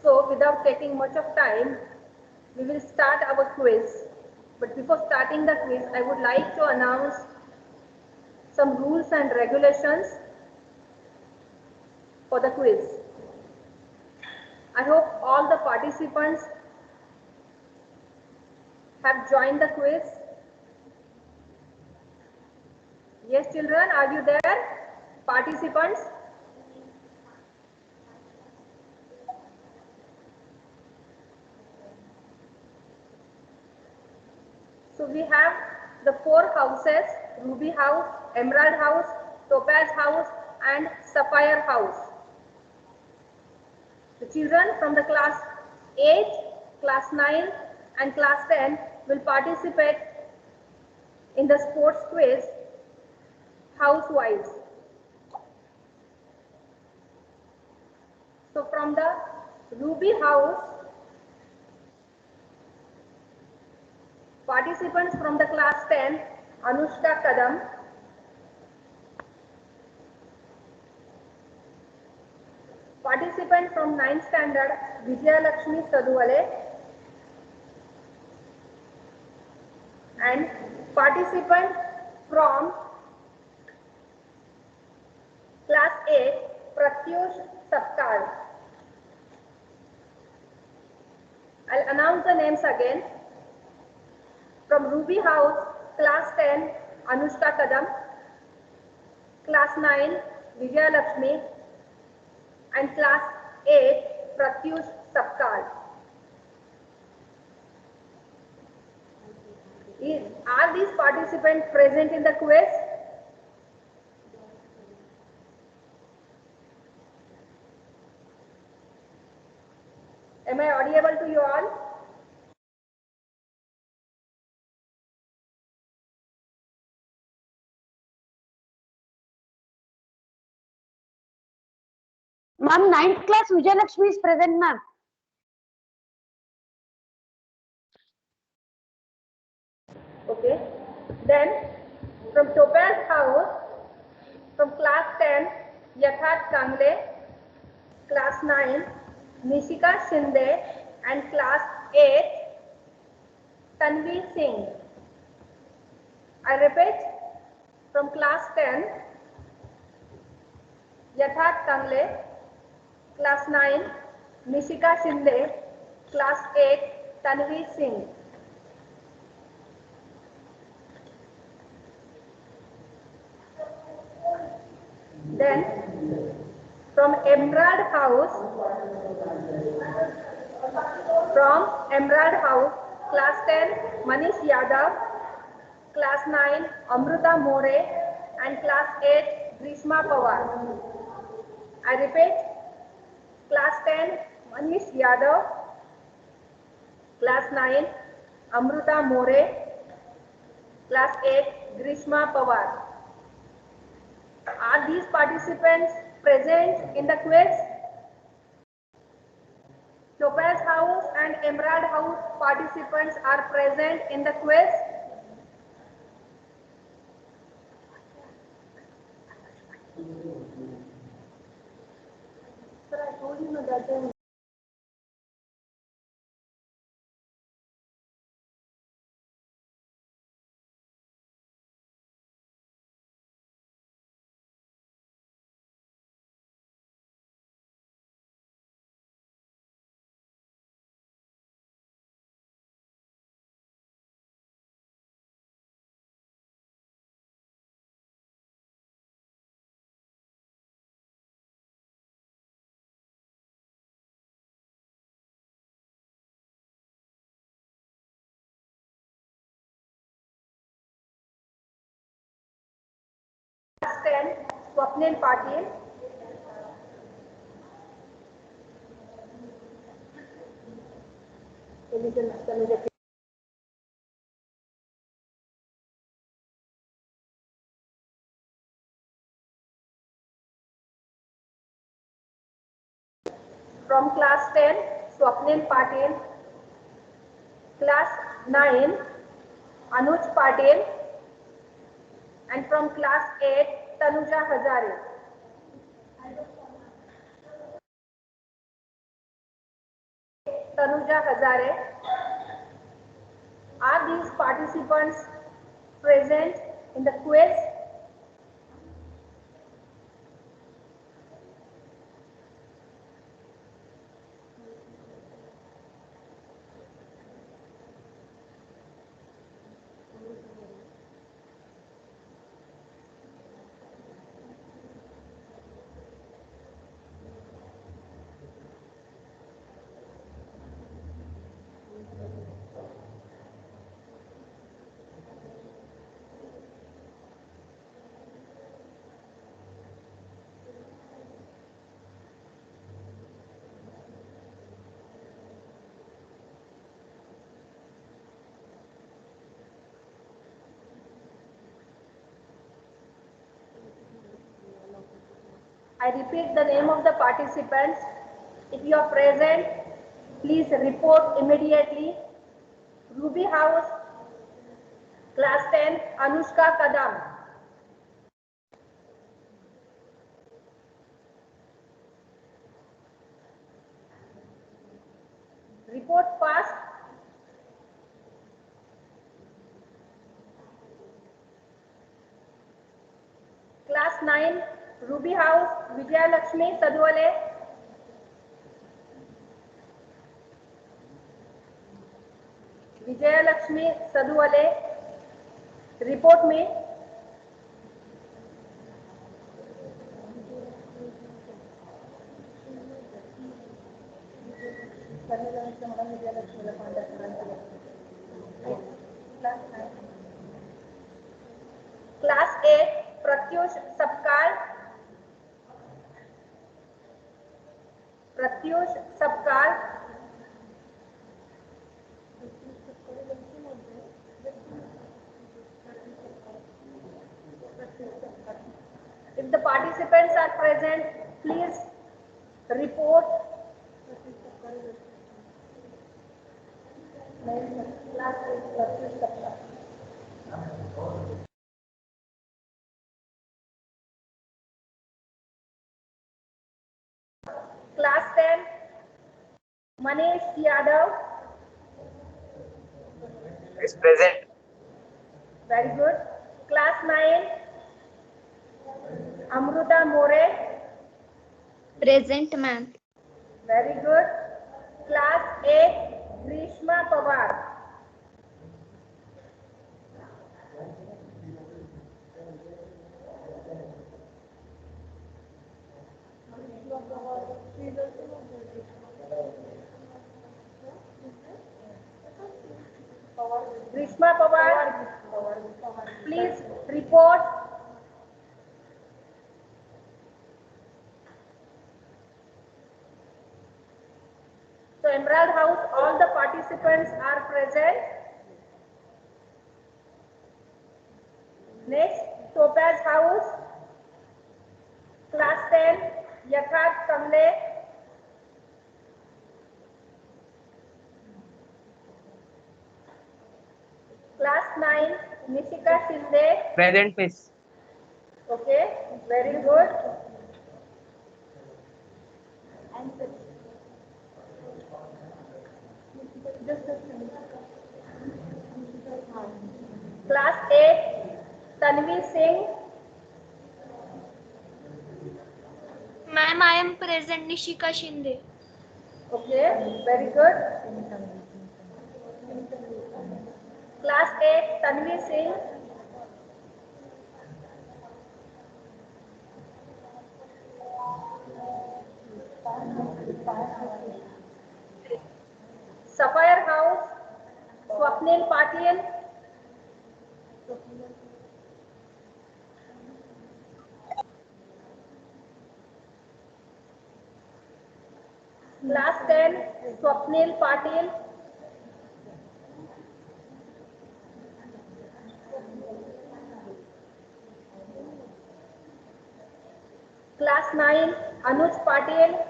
So without taking much of time, we will start our quiz. But before starting the quiz, I would like to announce some rules and regulations for the quiz. I hope all the participants have joined the quiz. Yes, children, are you there? Participants? So we have the 4 houses: Ruby House, Emerald House, Topaz House and Sapphire House. The children from the class 8, class 9 and class 10 will participate in the sports quiz house-wise. So from the Ruby House, participants from the class 10, Anushka Kadam, participant from 9th standard, Vijaya Lakshmi Sadhuwale, and participant from class 8, Pratyush Sapkal. I'll announce the names again. From Ruby House, class 10, Anushka Kadam, class 9, Vijaya Lakshmi, and class 8, Pratyush Sapkal. Are these participants present in the quiz? Am I audible to you all? Ma'am, 9th class Vijay Lakshmi is present, ma'am. Okay. Then from Topaz House, from class 10, Yatharth Kangle, class 9, Nishika Shinde, and class 8, Tanvi Singh. I repeat, from class 10, Yatharth Kangle, class 9, Nishika Shinde, class 8, Tanvi Singh. Then from Emerald House, class 10, Manish Yadav, class 9, Amruta More, and class 8, Grishma Pawar. I repeat, class 10, Manish Yadav, class 9, Amruta More, class 8, Grishma Pawar. Are these participants present in the quiz? Topaz House and Emerald House participants are present in the quiz. Sir, I told you that class 10, Swapnil Patil. From class 10, Swapnil Patil. Class 9, Anuj Patil. And from class 8, Tanuja Hazare. Tanuja Hazare. Are these participants present in the quiz? I repeat the name of the participants. If you are present, please report immediately. Ruby House, Class 10, Anushka Kadam. Report fast. Class 9, Ruby House, Vijaya Lakshmi Sadwale. Vijaya Lakshmi Sadwale, report me. Class 8, Pratyush Sapkar. Pratyush Sapkar. If the participants are present, please report. Class 8, Pratyush Sapkar. Class 10, Manish Yadav. Is present. Very good. Class 9, Amruta More. Present, ma'am. Very good. Class 8, Grishma Pawar. Grishma Pawar, please report. So Emerald House, all the participants are present. Next, Topaz House, Class 10, Yatharth Kamle. Class 9, Nishika Shinde. Present, miss. Okay, very good. Class 8, Tanvi Singh. Ma'am, I am present. Nishika Shinde. Okay, very good. Class 8, Tanvi Singh. Sapphire House, Swapnil Patil. Class 10, Swapnil Patil. Class 9, Anuj Patil.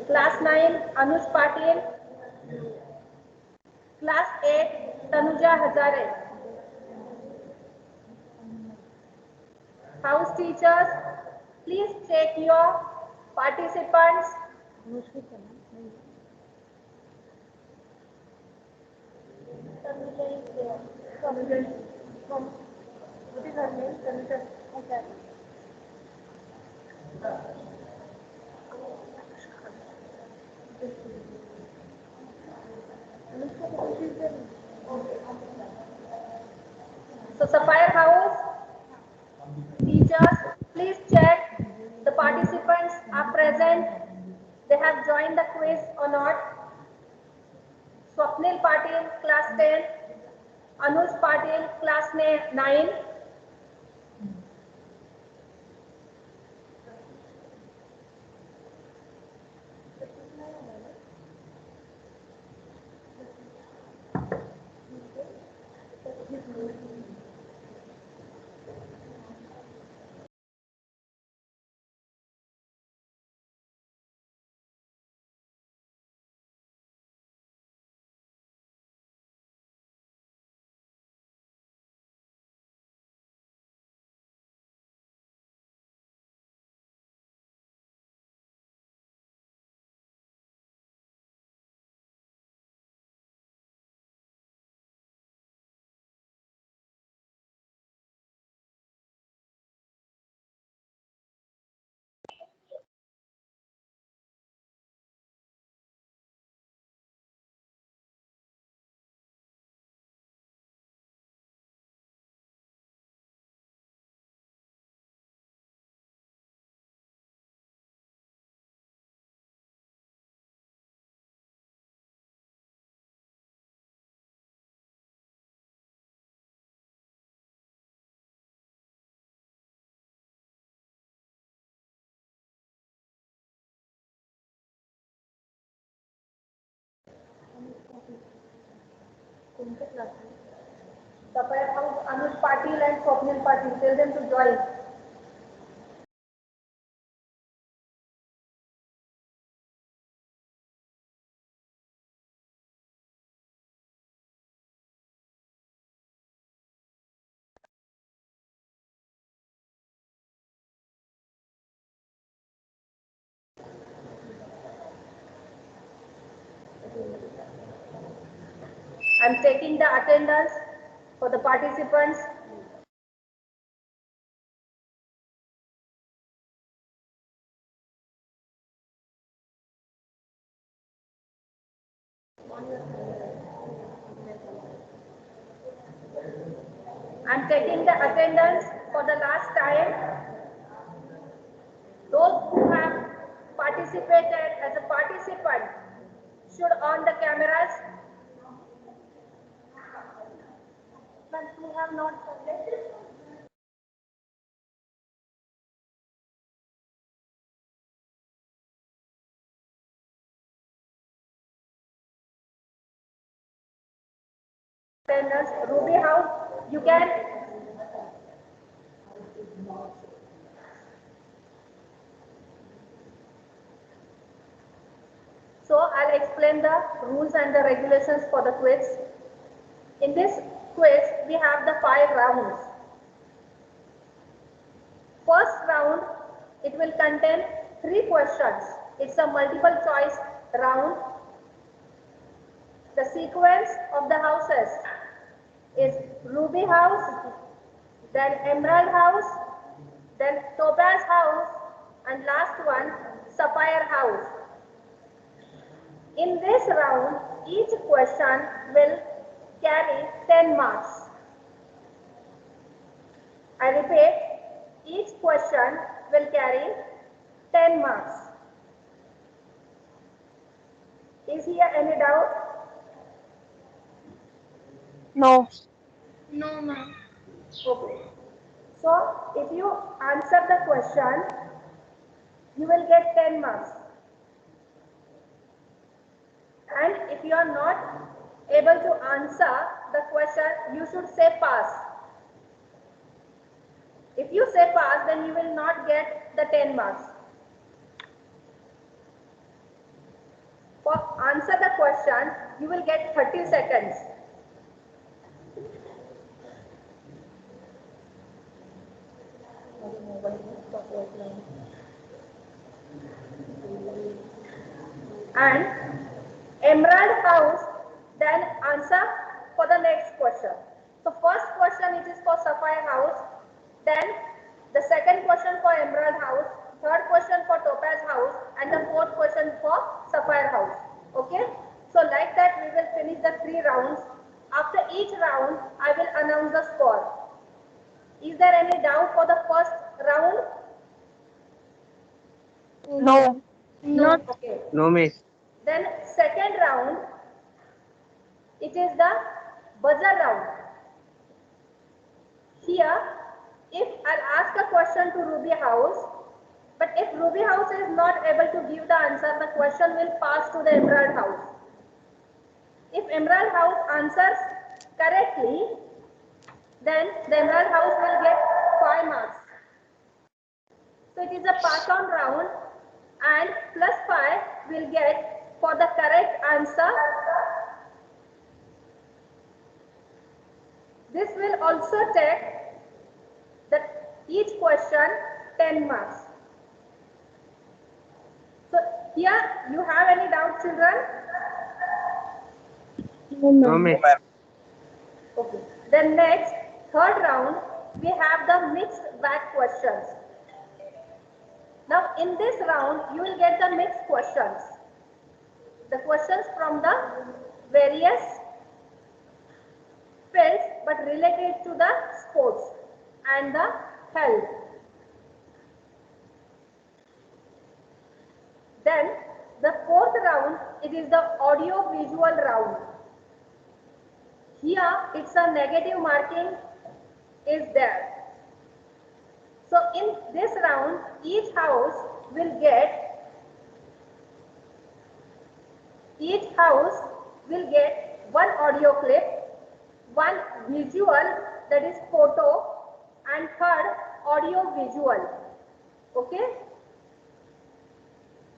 Class 9, Anush Patil. Class 8, Tanuja Hazare. House teachers, please check your participants. Tanuja is there. What is her name? Tanuja. Okay. So Sapphire House teachers, please check the participants are present. They have joined the quiz or not. Swapnil Patil, class 10. Anush Patil, class 9. Sapphire House, Anush Patil and Swapnil Patil, tell them to join. I'm taking the attendance for the participants. I'm taking the attendance for the last time. Those who have participated as a participant should on the cameras. But who have not submitted? Attendance, Ruby House, you can. So I'll explain the rules and the regulations for the quiz. In this quiz, we have the 5 rounds. First round, it will contain 3 questions. It's a multiple choice round. The sequence of the houses is Ruby House, then Emerald House, then Topaz House, and last one, Sapphire House. In this round, each question will carry 10 marks. I repeat, each question will carry 10 marks. Is here any doubt? No. No, ma'am. Okay. So, if you answer the question, you will get 10 marks. And if you are not able to answer the question, you should say pass. If you say pass, then you will not get the 10 marks. For answer the question, you will get 30 seconds. And Emerald House, then answer for the next question. So first question it is for Sapphire House, then the second question for Emerald House, third question for Topaz House, and the fourth question for Sapphire House. Okay, so like that we will finish the 3 rounds. After each round I will announce the score. Is there any doubt for the first round? No. No. Okay. No, miss. Then second round, it is the buzzer round. Here, if I'll ask a question to Ruby House, but if Ruby House is not able to give the answer, the question will pass to the Emerald House. If Emerald House answers correctly, then the Emerald House will get 5 marks. So it is a pass on round, and plus 5 will get for the correct answer. This will also take that each question 10 marks. So here you have any doubt, children? No, miss. Okay. Then next, third round, we have the mixed bag questions. Now in this round, you will get the mixed questions. The questions from the various fields but related to the sports and the health. Then the fourth round, it is the audio visual round. Here it's a negative marking is there. So in this round, each house will get one audio clip, one visual, that is photo, and third audio visual. Okay.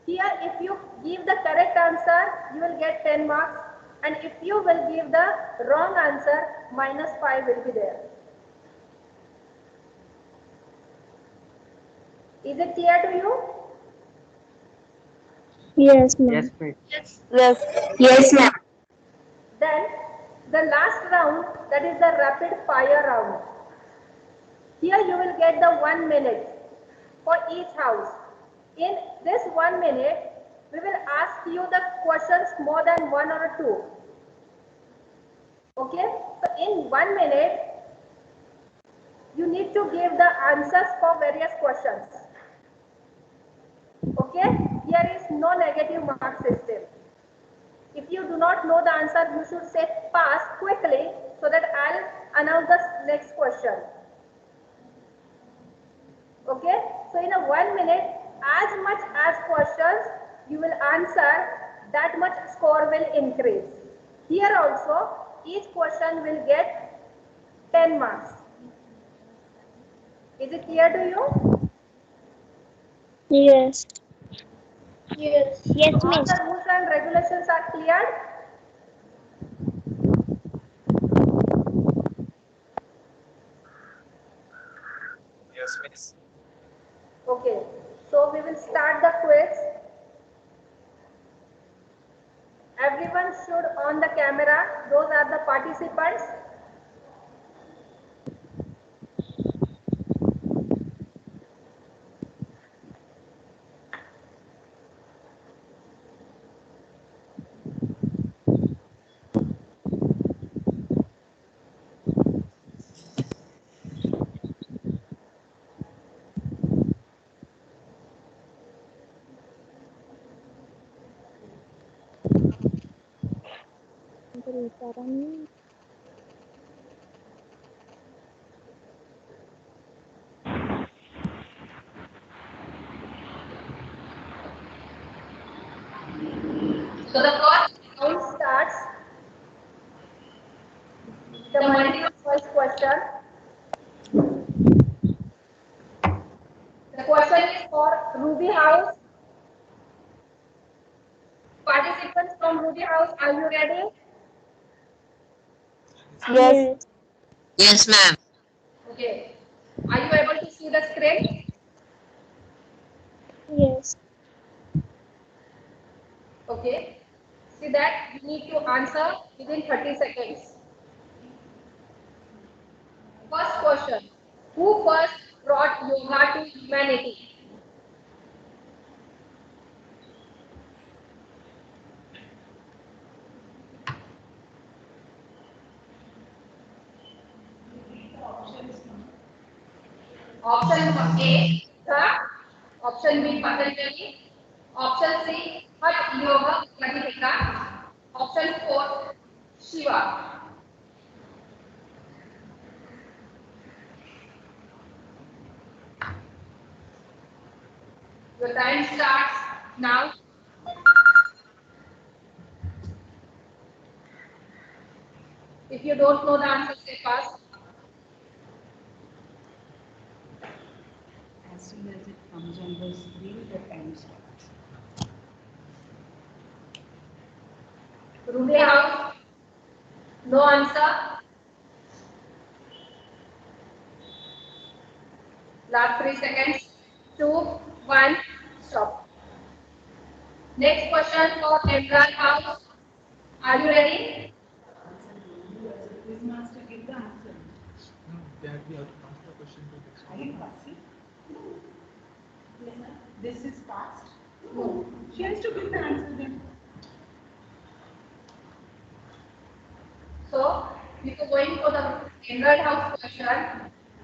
Here if you give the correct answer, you will get 10 marks, and if you will give the wrong answer, -5 will be there. Is it clear to you? Yes, ma'am. Yes, miss. Yes. Yes, ma'am. Then the last round, that is the rapid fire round. Here you will get the 1 minute for each house. In this 1 minute, we will ask you the questions more than 1 or 2. Okay? So in 1 minute, you need to give the answers for various questions. Okay? Here is no negative mark system. If you do not know the answer, you should say pass quickly so that I'll announce the next question. Okay? So in a 1 minute, as much as questions you will answer, that much score will increase. Here also, each question will get 10 marks. Is it clear to you? Yes. Yes. Yes, All miss. the rules and regulations are clear? Yes, miss. Okay. So we will start the quiz. Everyone should on the camera. Those are the participants. So the first round starts. The multiple choice question. The question is for Ruby House. Participants from Ruby House, are you ready? Yes. Yes, ma'am. Okay. Are you able to see the screen? Yes. Okay. See that you need to answer within 30 seconds. First question. Who first brought yoga to humanity? Option A, Buddha. Option B, Patanjali. Option C, Hatha Yoga Pradipika. Option 4, Shiva. Your time starts now. If you don't know the answer, say fast. As soon as it comes on the screen, the time starts. Ruby House, no answer. Last 3 seconds. 2, 1, stop. Next question for Emerald House. Are you ready? Quiz master, give the answer. No, that we have to pass the question to this. Are you passing? This is passed? No. She has to give the answer then. So, before going for the Emerald House question,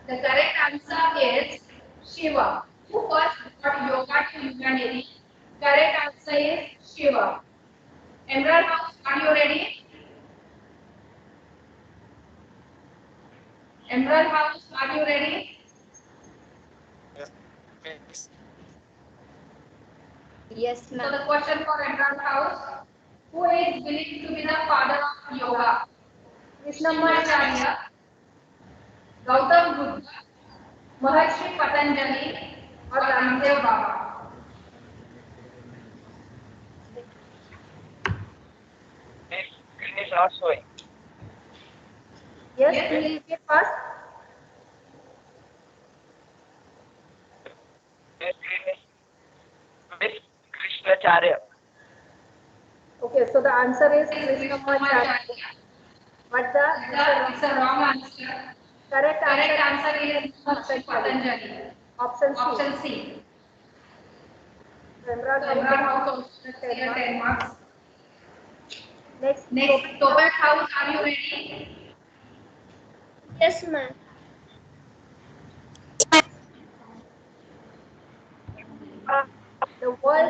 the correct answer is Shiva. Who first brought yoga to humanity? Correct answer is Shiva. Emerald House, are you ready? Emerald House, are you ready? Yes, miss. Yes, So ma'am. the question for Emerald House, who is believed to be the father of yoga? Krishnamacharya, Gautam Buddha, Maharshi Patanjali, or Ramdev Baba? This screen is not showing. Yes, please repeat first. This screen is Miss Krishnacharya. Okay, so the answer is Krishnamacharya. But it's a wrong answer. Correct answer is Patanjali. Option C. Emerald House also 10 marks. Next, Topaz House, are you ready? Yes, ma'am. The word,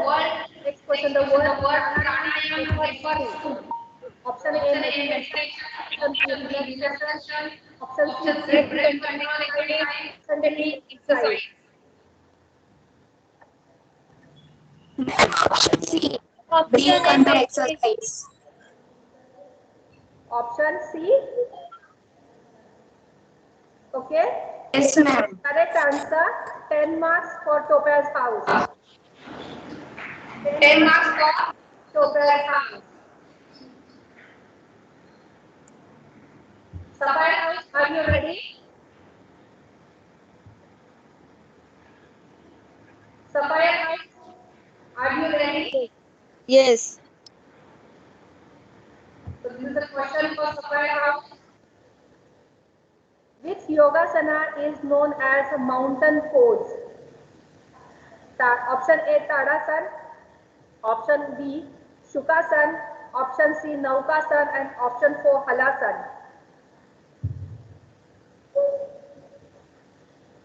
next question, the word pranayam refers to. Option A, meditation. Option B, relaxation. Option C, breath control exercise. Option D, exercise. Option A, exercise. Option C. Okay. Yes, ma'am. Correct answer. 10 marks for Topaz House. 10 marks for Topaz House. Sapphire House, are you ready? Sapphire House, are you ready? Yes. So this is the question for Sapphire House. Which yogasana is known as a mountain pose? Option A, Tadasan. Option B, Shukasan. Option C, Naukasan. And option 4, Halasan.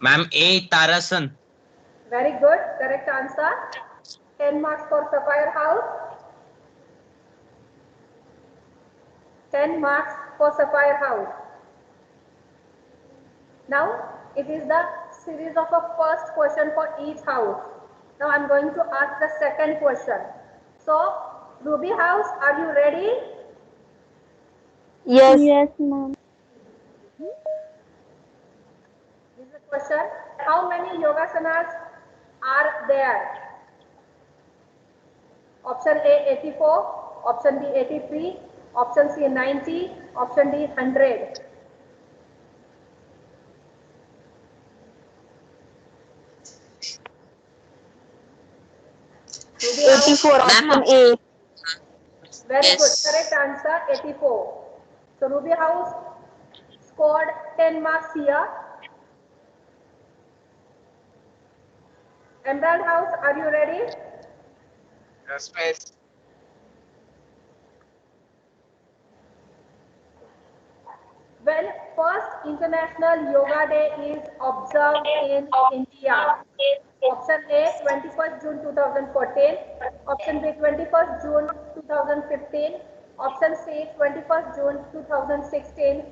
Ma'am, A. Tarasan. Very good. Correct answer. 10 marks for Sapphire House. 10 marks for Sapphire House. Now, it is the series of a first question for each house. Now, I am going to ask the second question. So, Ruby House, are you ready? Yes. Yes, ma'am. This is the question. How many yogasanas are there? Option A 84, option B 83, option C 90, option D 100. Ruby House? 84 Ma'am, option A. Very good. Yes. Correct answer 84. So Ruby House scored 10 marks here. Emerald House, are you ready? Yes, miss. Well, first International Yoga Day is observed in India. Option A 21st June 2014, option B 21st June 2015, option C 21st June 2016,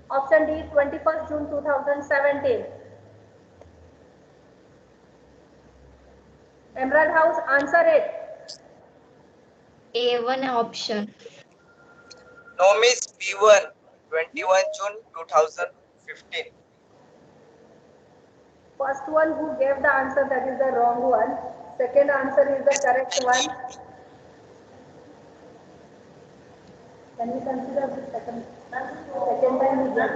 option D 21st June 2017. Emerald House, answer it. A1 option. No, miss. B1. 21 June 2015. First one who gave the answer, that is the wrong one. Second answer is the correct one. Can we consider the second time we get?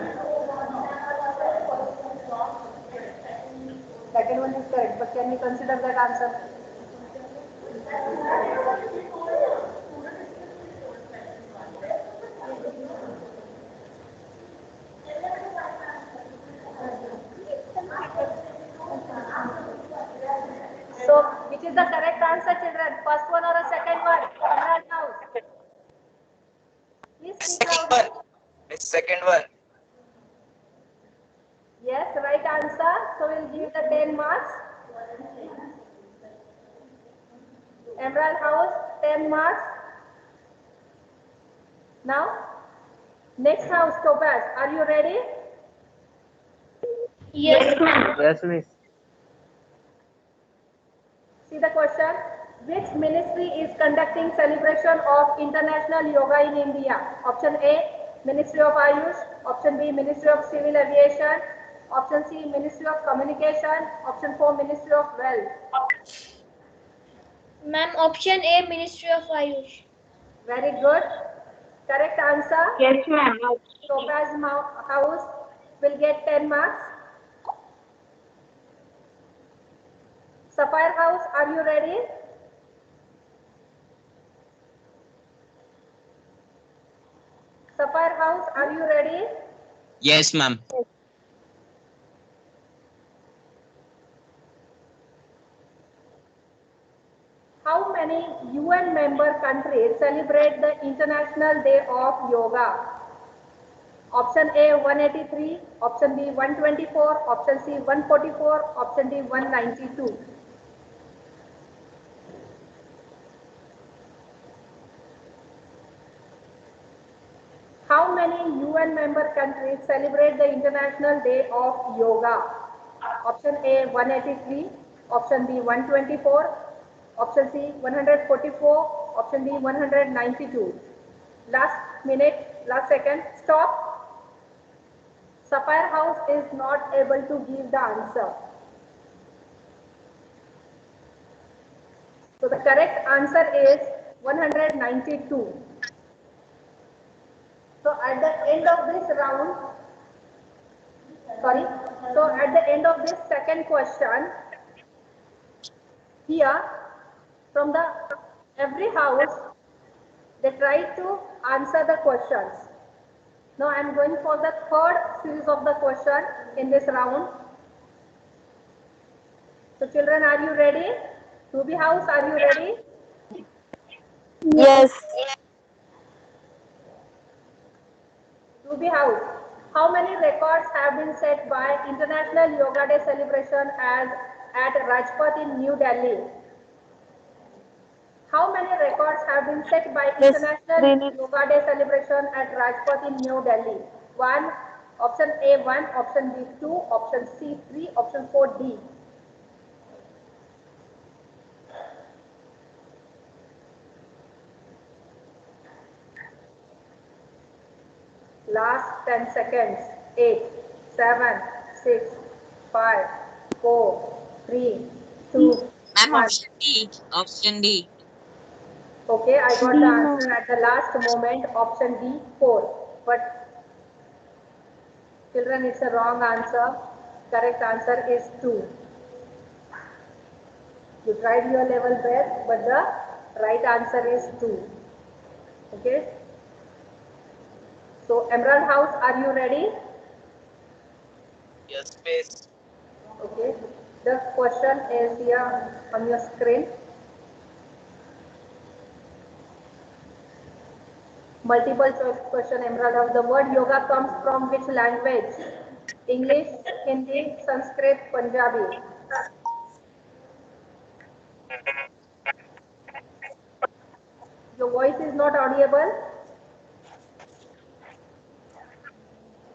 Second one is correct, but can we consider that answer? So, which is the correct answer, children? First one or a second one? Emerald House. Please speak Second loudly. one. Miss, second one. Yes, right answer. So we'll give the 10 marks. Emerald House, 10 marks. Now, next house, Topaz. Are you ready? Yes, ma'am. Yes, miss. See the question. Which ministry is conducting celebration of International Yoga in India? Option A, Ministry of Ayush. Option B, Ministry of Civil Aviation. Option C, Ministry of Communication. Option 4, Ministry of Wealth. Ma'am, option A, Ministry of Ayush. Very good. Correct answer. Yes, ma'am. Topaz House will get 10 marks. Sapphire House, are you ready? Sapphire House, are you ready? Yes, ma'am. How many UN member countries celebrate the International Day of Yoga? Option A 183, option B 124, option C 144, option D 192. How many UN member countries celebrate the International Day of Yoga? Option A 183, option B 124, option C 144, option D 192. Last minute, last second, stop. Sapphire House is not able to give the answer. So the correct answer is 192. So at the end of this round, so at the end of this second question, here from the every house, they try to answer the questions. Now I am going for the third series of the question in this round. So children, are you ready? Ruby House, are you ready? Yes. Ruby House, how many records have been set by International Yoga Day celebration at Rajpath in New Delhi? How many records have been set by Yes, International Yoga Day celebration at Rajpath in New Delhi? 1, option A 1, option B 2, option C 3, option 4 D. Last 10 seconds. 8, 7, 6, 5, 4, 3, 2, Ma'am, 1. option D. Option D. Okay, I got D, the ma'am. answer at the last moment, option D, 4. But children, it's a wrong answer. Correct answer is 2. You tried your level best, but the right answer is 2. Okay. So, Emerald House, are you ready? Yes, miss. Okay. The question is here on your screen. Multiple choice question, Emerald House. The word yoga comes from which language? English, Hindi, Sanskrit, Punjabi. Your voice is not audible.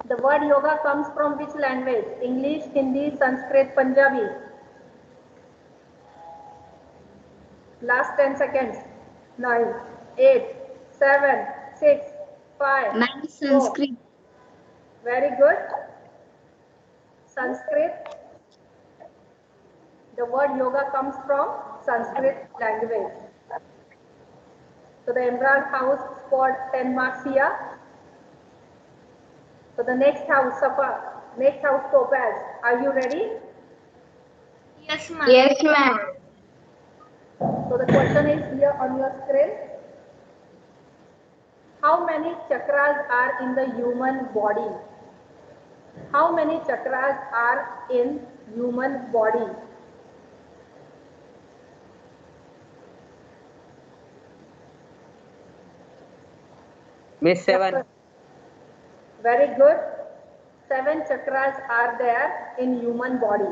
The word yoga comes from which language? English, Hindi, Sanskrit, Punjabi. Last 10 seconds. 9, 8, 7, 6, 5, Ma'am, 4. Sanskrit. Very good. Sanskrit. The word yoga comes from Sanskrit language. So the Emerald House scored 10 marks here. So the next house, Safa, next house, Topaz. Are you ready? Yes, ma'am. Yes, ma'am. So the question is here on your screen. How many chakras are in the human body? How many chakras are in human body? Miss 7. Very good. 7 chakras are there in human body.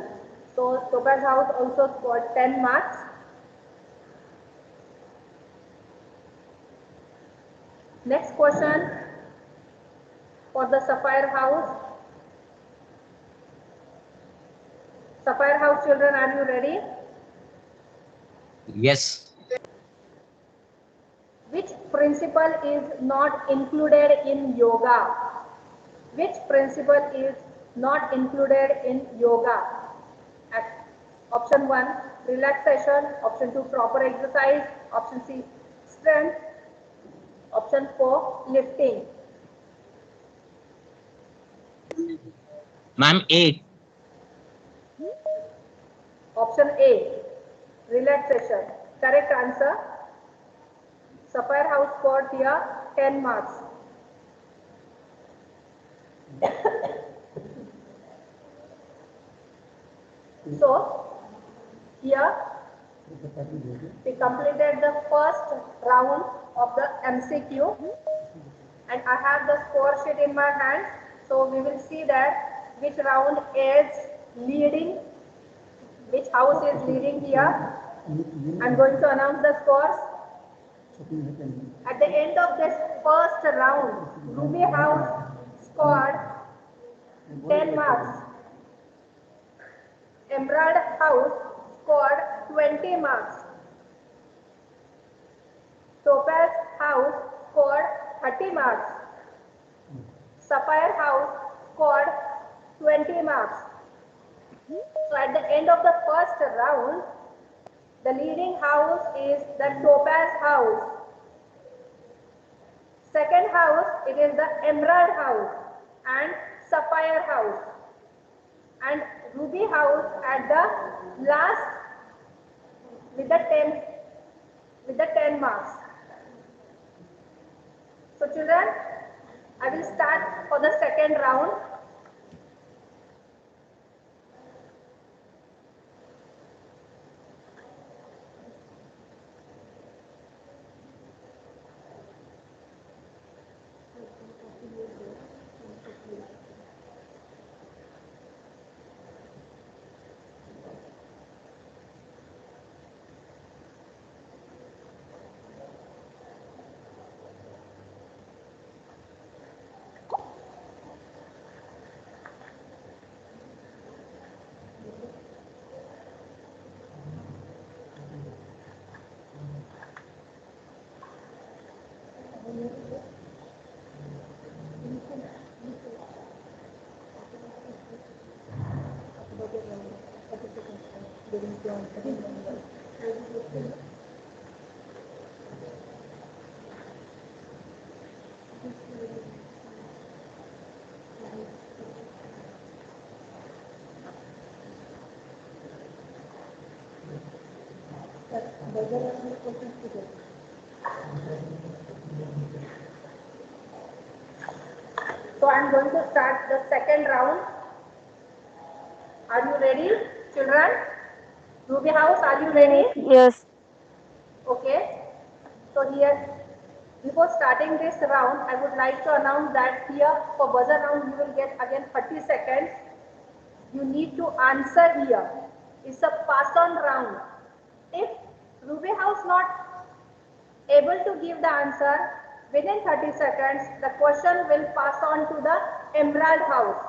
So Topaz House also scored 10 marks. Next question for the Sapphire House. Sapphire House children, are you ready? Yes. Which principle is not included in yoga? Which principle is not included in yoga? Option 1, relaxation. Option 2, proper exercise. Option C, strength. Option 4, lifting. Ma'am, 8. Option A, relaxation. Correct answer. Sapphire House scored here 10 marks. So, here we completed the first round of the MCQ and I have the score sheet in my hand. So, we will see that which round is leading, which house is leading here. I am going to announce the scores. At the end of this first round, Ruby House scored 10 marks. Emerald House scored 20 marks. Topaz House scored 30 marks. Sapphire House scored 20 marks. So at the end of the first round, the leading house is the Topaz House. Second house, it is the Emerald House and Sapphire House. And Ruby House at the last with the 10 marks. So children, I will start for the second round. So I am going to start the second round. Are you ready, children? Ruby House, are you ready? Yes. Okay. So here, before starting this round, I would like to announce that here for buzzer round, you will get again 30 seconds. You need to answer here. It's a pass-on round. If Ruby House not able to give the answer within 30 seconds, the question will pass on to the Emerald House.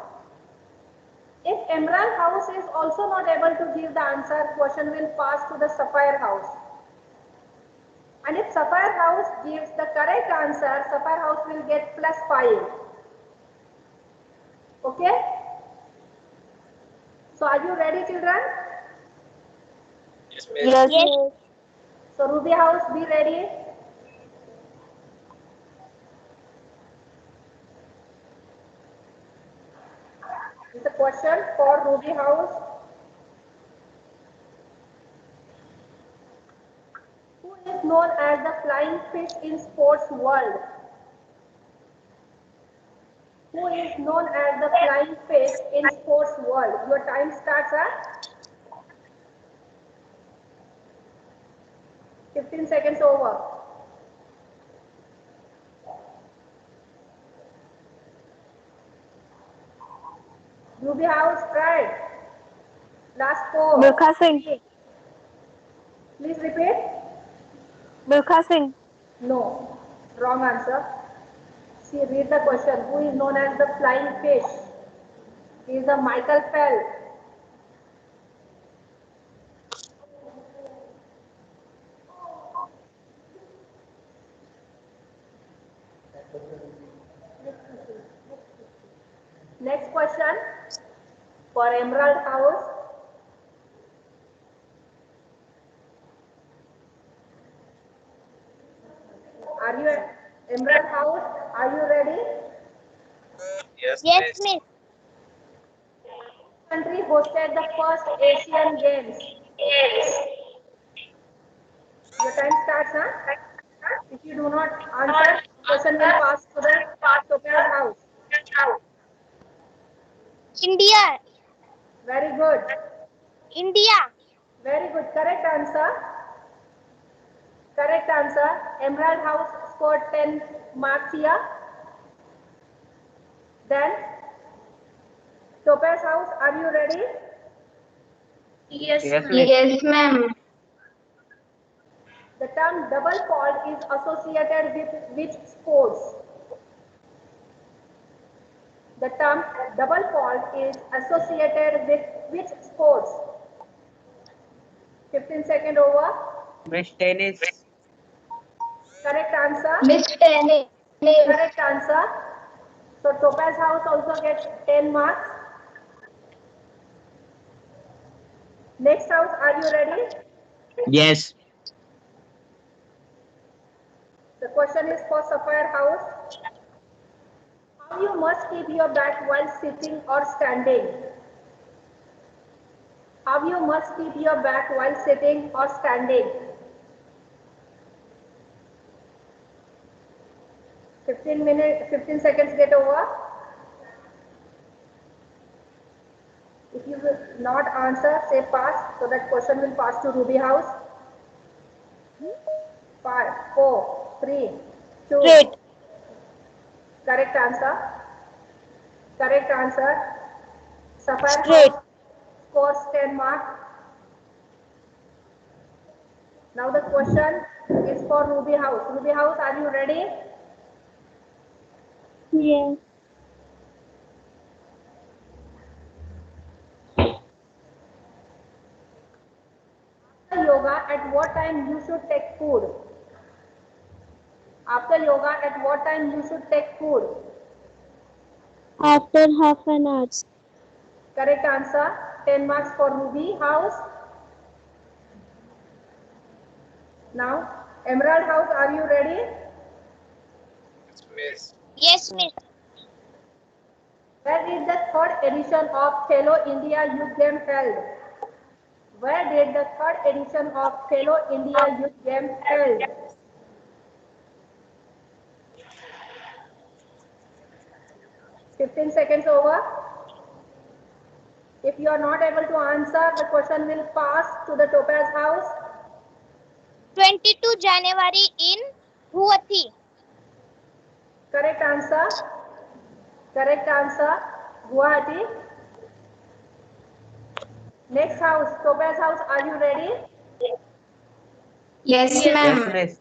If Emerald House is also not able to give the answer, question will pass to the Sapphire House. And if Sapphire House gives the correct answer, Sapphire House will get +5. Okay? So are you ready, children? Yes, miss. Yes. So Ruby House, be ready. It's a question for Ruby House. Who is known as the flying fish in sports world? Who is known as the flying fish in sports world? Your time starts at 15 seconds over. Ruby House, try. Last 4. Milkha Singh. 3. Please repeat. Milkha Singh. No. Wrong answer. See, read the question. Who is known as the flying fish? He is the Michael Phelps. Next question for Emerald House. Are you Emerald House? Are you ready? Yes, Yes, miss. miss. Country hosted the first Asian Games. Your time starts, huh? If you do not answer, question will pass to the Topaz House. India. Very good. India. Very good. Correct answer. Correct answer. Emerald House scored 10 marks here. Then, Topaz House, are you ready? Yes, Yes, ma'am. miss. Yes, ma'am. The term double fault is associated with which sports? The term double fault is associated with which sports? 15 seconds over. Miss tennis. Correct answer. Miss Tennis. Correct answer. So Topaz House also gets 10 marks. Next house, are you ready? Yes. The question is for Sapphire House. How you must keep your back while sitting or standing? How you must keep your back while sitting or standing? 15 seconds get over. If you will not answer, say pass, so that question will pass to Ruby House. 5, 4, 3, 2. Straight. Correct answer. Correct answer. Sapphire Straight. House scores 10 marks. Now the question is for Ruby House. Ruby House, are you ready? Yes. After yoga, at what time you should take food? After yoga, at what time you should take food? After half an hour. Correct answer. 10 marks for Ruby House. Now, Emerald House, are you ready? Yes, miss. Yes, miss. Where is the third edition of Hello India Youth Game held? Where did the third edition of Khelo India Youth Games held? Fifteen seconds over. If you are not able to answer, the question will pass to the Topaz House. 22 January in Guwahati. Correct answer. Correct answer. Guwahati. Next house, Topaz House, are you ready? Yes, Yes, miss.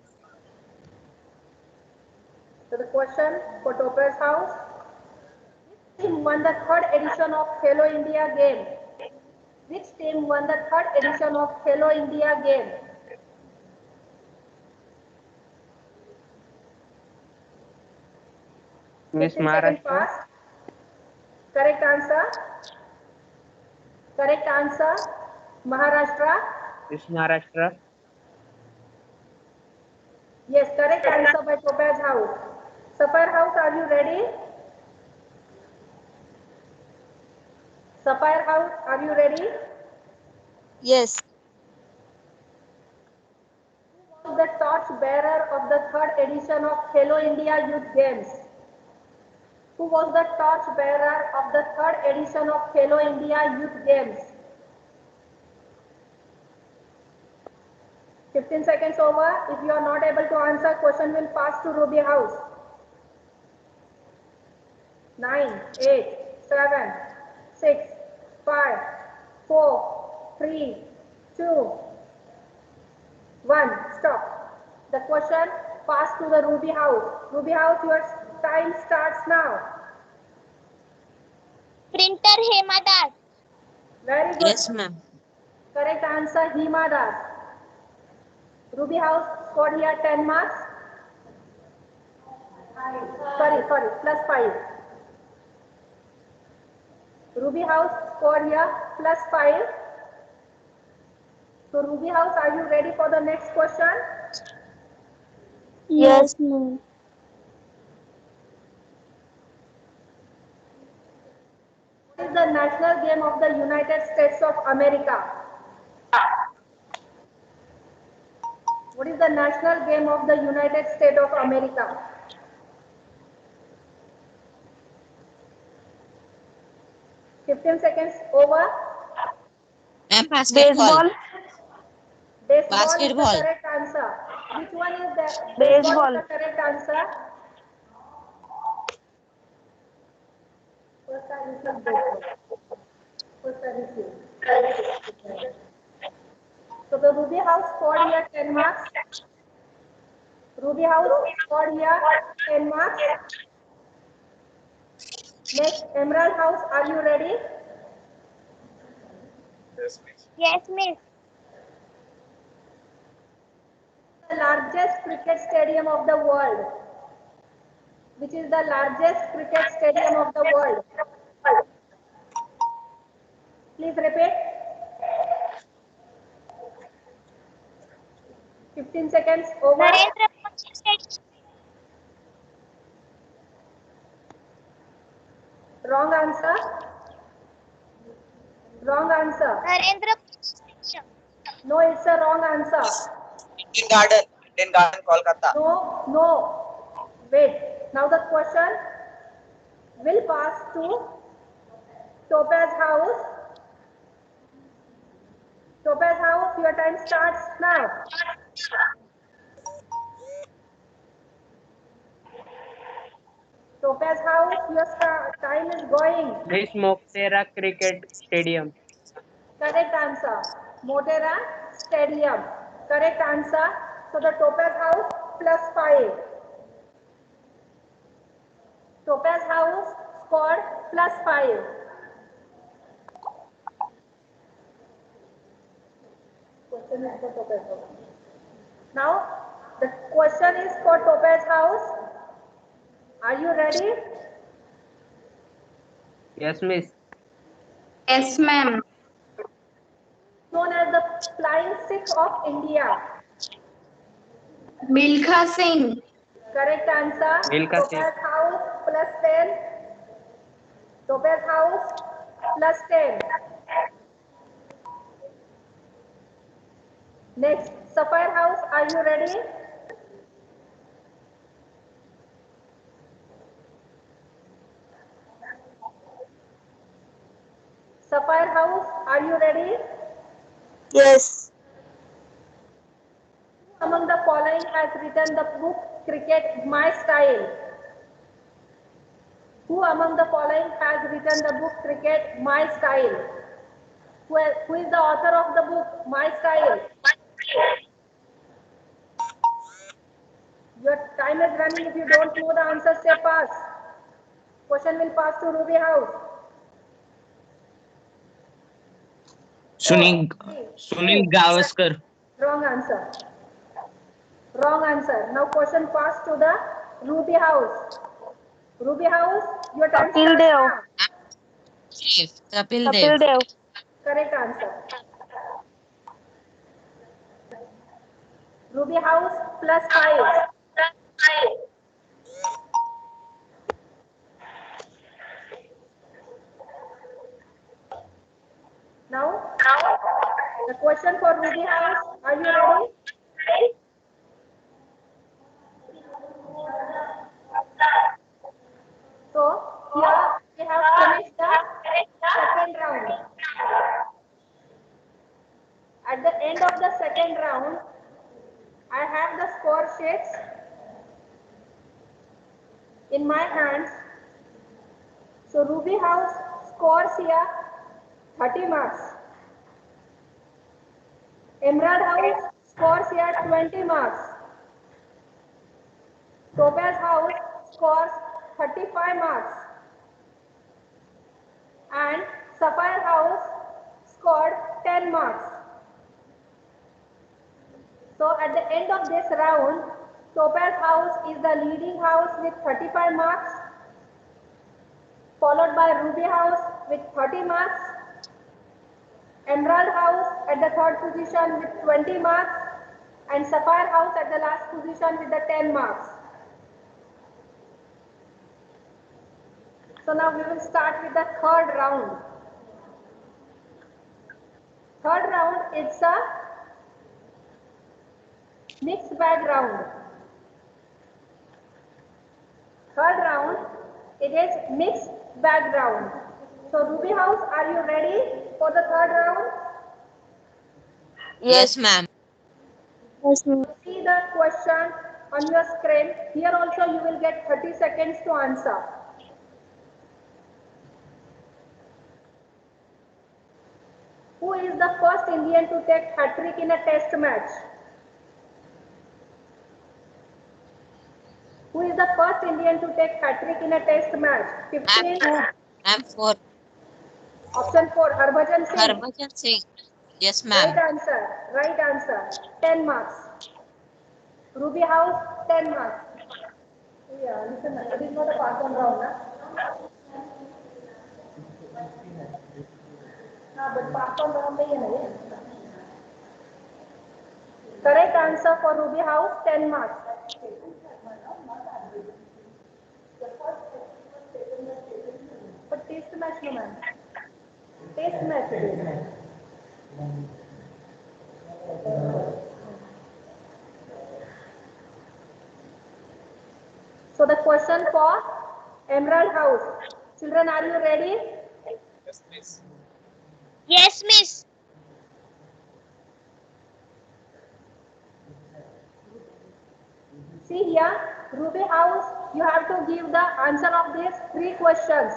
So the question for Topaz House. Which team won the third edition of Khelo India Game? Which team won the third edition of Khelo India Game? Miss 15 seconds Maharashtra. passed. Correct answer. Correct answer. Maharashtra. Miss Maharashtra. Yes, correct answer by Topaz House. Sapphire House, are you ready? Sapphire House, are you ready? Yes. Who was the torch bearer of the third edition of Khelo India Youth Games? Who was the torch bearer of the third edition of Khelo India Youth Games? 15 seconds over. If you are not able to answer, question will pass to Ruby House. 9, 8, 7, 6, 5, 4, 3, 2, 1. Stop. The question passed to the Ruby House. Ruby House, your time starts now. Printer Hema Das. Very good. Yes, ma'am. Correct answer, Hima Das. Ruby House scored here 10 marks. Sorry, plus 5. Ruby House scored here plus 5. So Ruby House, are you ready for the next question? Yes, ma'am. What is the national game of the United States of America? What is the national game of the United States of America? Fifteen seconds over. Ma'am, basketball. Baseball Basketball. is the correct answer. Which one is the Baseball. is the correct answer? First I received baseball. First I received. So the Ruby House scored here 10 marks. Ruby House scored here 10 marks. Next, Emerald House, are you ready? Yes, miss. Yes, miss. The largest cricket stadium of the world. Which is the largest cricket stadium of the world? Please repeat. 15 seconds over. Narendra Modi Stadium. Wrong answer. Wrong answer. Narendra Modi Stadium. No, it's a wrong answer. Indian Garden, Kolkata. No. Wait. Now the question will pass to Topaz House. Topaz House, your time starts now. Topaz House, your time is going. Miss Moktera Cricket Stadium. Correct answer. Motera Stadium. Correct answer. So the Topaz House plus 5. Topaz House scored plus 5. Question is for Topaz House. Now the question is for Topaz House. Are you ready? Yes, miss. Yes, ma'am. Known as the Flying Sikh of India. Milkha Singh. Correct answer. Milkha Singh. Topaz House plus 10. Topaz House plus 10. Next, Sapphire House, are you ready? Sapphire House, are you ready? Yes. Who among the following has written the book Cricket My Style? Who among the following has written the book Cricket My Style? Who is the author of the book My Style? Your time is running. If you don't know the answer, say pass. Question will pass to Ruby House. Sunil Three. Gavaskar. Wrong answer. Wrong answer. Now question pass to the Ruby House. Ruby House, your time Kapil starts Dev. now. Kapil Dev. Correct answer. Ruby House +5. Now, the question for Ruby House. Are you ready? So, here we have finished the second round. At the end of the second round, I have the score sheets in my hands. So, Ruby House scores here 30 marks. Emerald House scores here 20 marks. Topaz House scores 35 marks. And Sapphire House scored 10 marks. So at the end of this round, Topaz House is the leading house with 35 marks, followed by Ruby House with 30 marks, Emerald House at the third position with 20 marks, and Sapphire House at the last position with the 10 marks. So now we will start with the third round. Third round is a mixed bag round. Third round, it is mixed bag round. So Ruby House, are you ready for the third round? Yes, ma'am. Yes, ma'am. See the question on your screen. Here also you will get 30 seconds to answer. Who is the first Indian to take hat-trick in a test match? Who is the first Indian to take hat-trick in a test match? 15. I'm for Option 4, Harbhajan Singh. Harbhajan Singh. Yes, Right ma'am. answer. Right answer. 10 marks. Ruby House, 10 marks. Yeah, listen, it is not a pass on round, na? But pass on round nahi hai na. Correct answer for Ruby House, 10 marks. But test match no, ma'am. Test match it is. So the question for Emerald House. Children, are you ready? Yes, miss. Yes, miss. See here, Ruby House, you have to give the answer of these 3 questions.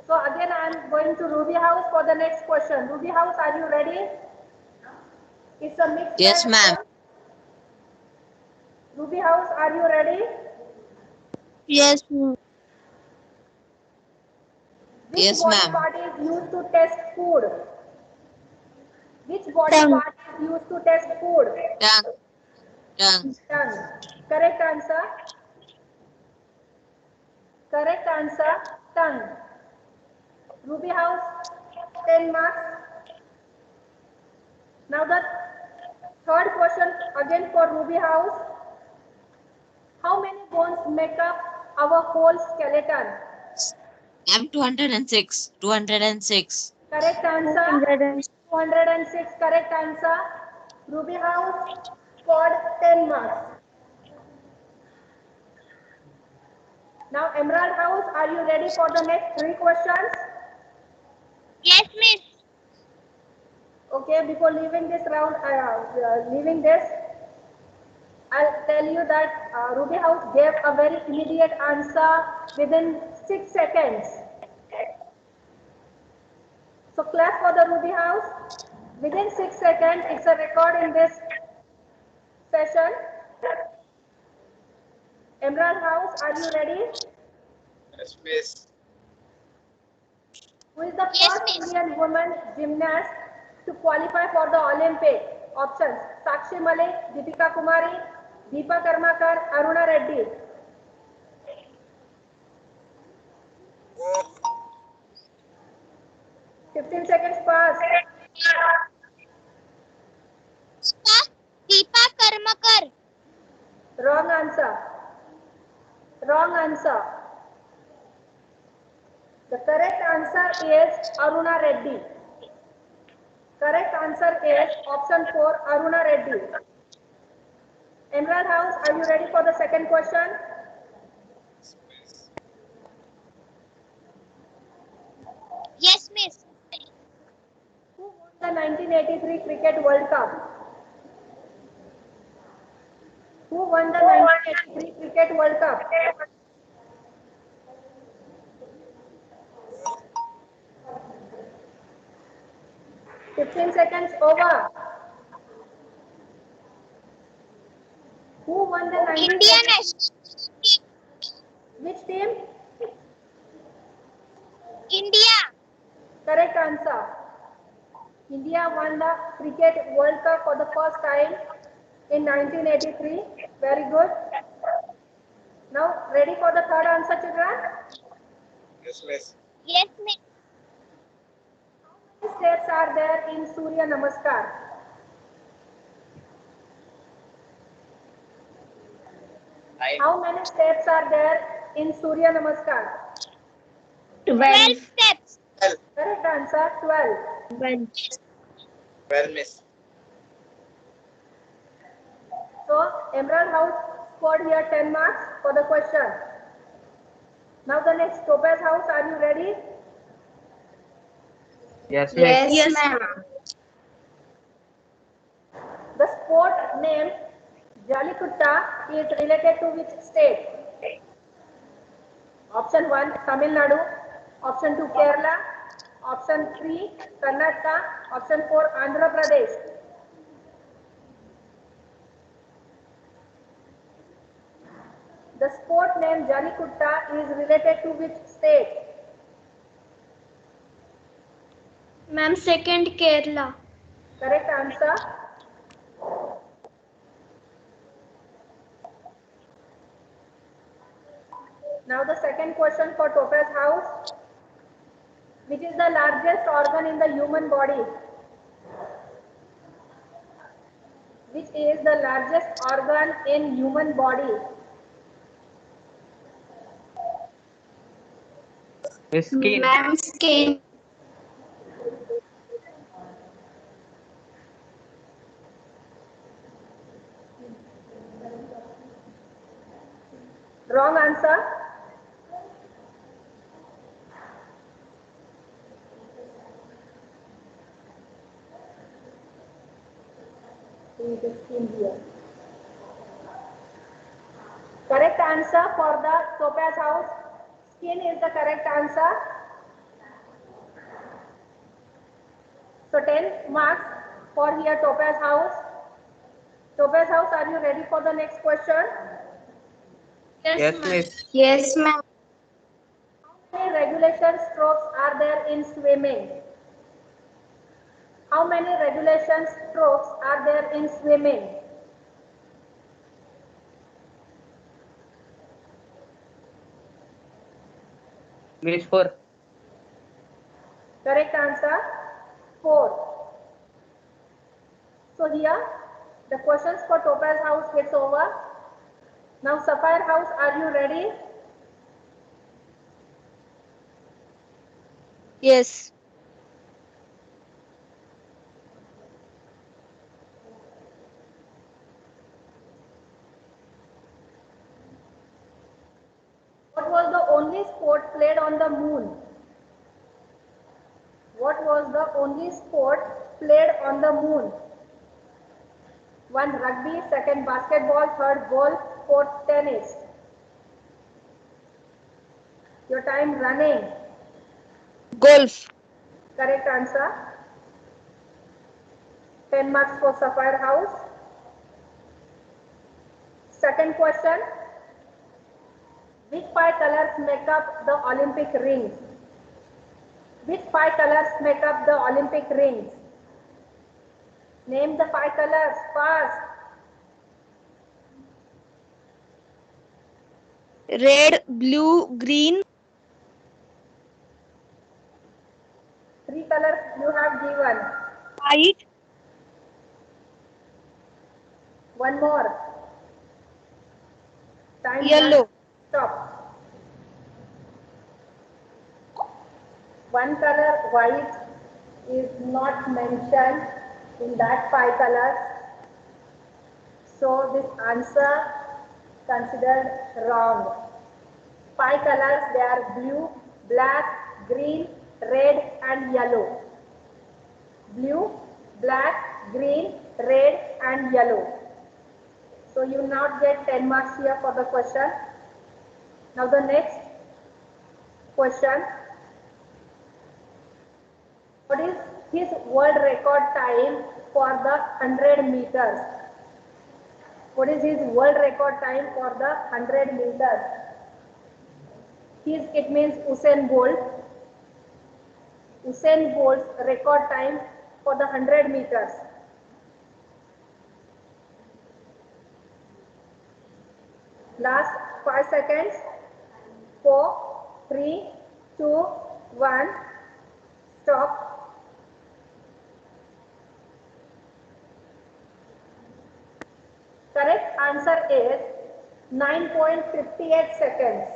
So again, I am going to Ruby House for the next question. Ruby House, are you ready? It's a mixed Yes, bag ma'am. round. Ruby House, are you ready? Yes, ma'am. Which Yes, body ma'am. part is used to test food? Which body Tongue. part is used to test food? Tongue. Tongue. Tongue. Correct answer. Correct answer. Tongue. Ruby House, 10 marks. Now the third question again for Ruby House. How many bones make up our whole skeleton? I'm 206. 206. Correct answer. 206. Correct answer. Ruby House scored 10 marks. Now Emerald House, are you ready for the next 3 questions? Yes, Miss. Okay, before leaving this round, I'll tell you that Ruby House gave a very immediate answer within 6 seconds. So clap for the Ruby House. Within 6 seconds, it's a record in this session. Emerald House, are you ready? Yes, miss. Who is the Yes, first miss. Indian woman gymnast to qualify for the Olympic? Options: Sakshi Malik, Deepika Kumari, Deepa Karmakar, Aruna Reddy. Oh, 15 seconds pass. Deepa Karmakar. Wrong answer. Wrong answer. The correct answer is Aruna Reddy. Correct answer is option 4, Aruna Reddy. Emerald House, are you ready for the second question? Yes, Miss. Who won the 1983 Cricket World Cup? Who won the 1983 Cricket World Cup? oh, 15 seconds over. Who won the India 1983? national. Which team? India. Correct answer. India won the Cricket World Cup for the first time in 1983. Very good. Now, ready for the third answer, children? yes, miss. Yes, Miss. How many steps are there in Surya Namaskar? Nine. How many steps are there in Surya Namaskar? 12 steps. 12. Correct answer, 12. 12, miss. So, Emerald House scored here 10 marks for the question. Now the next, Topaz House, are you ready? Yes, miss. Yes, ma'am. The sport name Jalikutta is related to which state? Option 1, Tamil Nadu. Option 2, Kerala. Option 3, Karnataka. Option 4, Andhra Pradesh. The sport name Jalikutta is related to which state? Ma'am, second Kerala. Correct answer. Now the second question for Topaz House. Which is the largest organ in the human body? Which is the largest organ in human body? Miss Skin. Ma'am, skin. Wrong answer. It is India. Correct answer for the Topaz House. Skin is the correct answer. So 10 marks for here Topaz House. Topaz House, are you ready for the next question? Yes, miss. Yes, ma'am. How many regulation strokes are there in swimming? How many regulation strokes are there in swimming? Miss 4. Correct answer, 4. So here, the questions for Topaz House gets over. Now Sapphire House, are you ready? Yes. only sport played on the moon? What was the only sport played on the moon? 1 rugby, 2nd basketball, 3rd golf, 4th tennis. Your time running. Golf. Correct answer. 10 marks for Sapphire House. Second question. Which 5 colors make up the Olympic rings? Which 5 colors make up the Olympic rings? Name the 5 colors fast. Red, blue, green. 3 colors you have given. White. One more. Time Yellow. done. Stop. One color white is not mentioned in that 5 colors. So this answer considered wrong. 5 colors, they are blue, black, green, red and yellow. Blue, black, green, red and yellow. So you will not get 10 marks here for the question. Now the next question. What is his world record time for the 100 meters? What is his world record time for the 100 meters? It means Usain Bolt. Usain Bolt's record time for the 100 meters. Last 5 seconds. 4, 3, 2, 1. Stop. Correct answer is 9.58 seconds.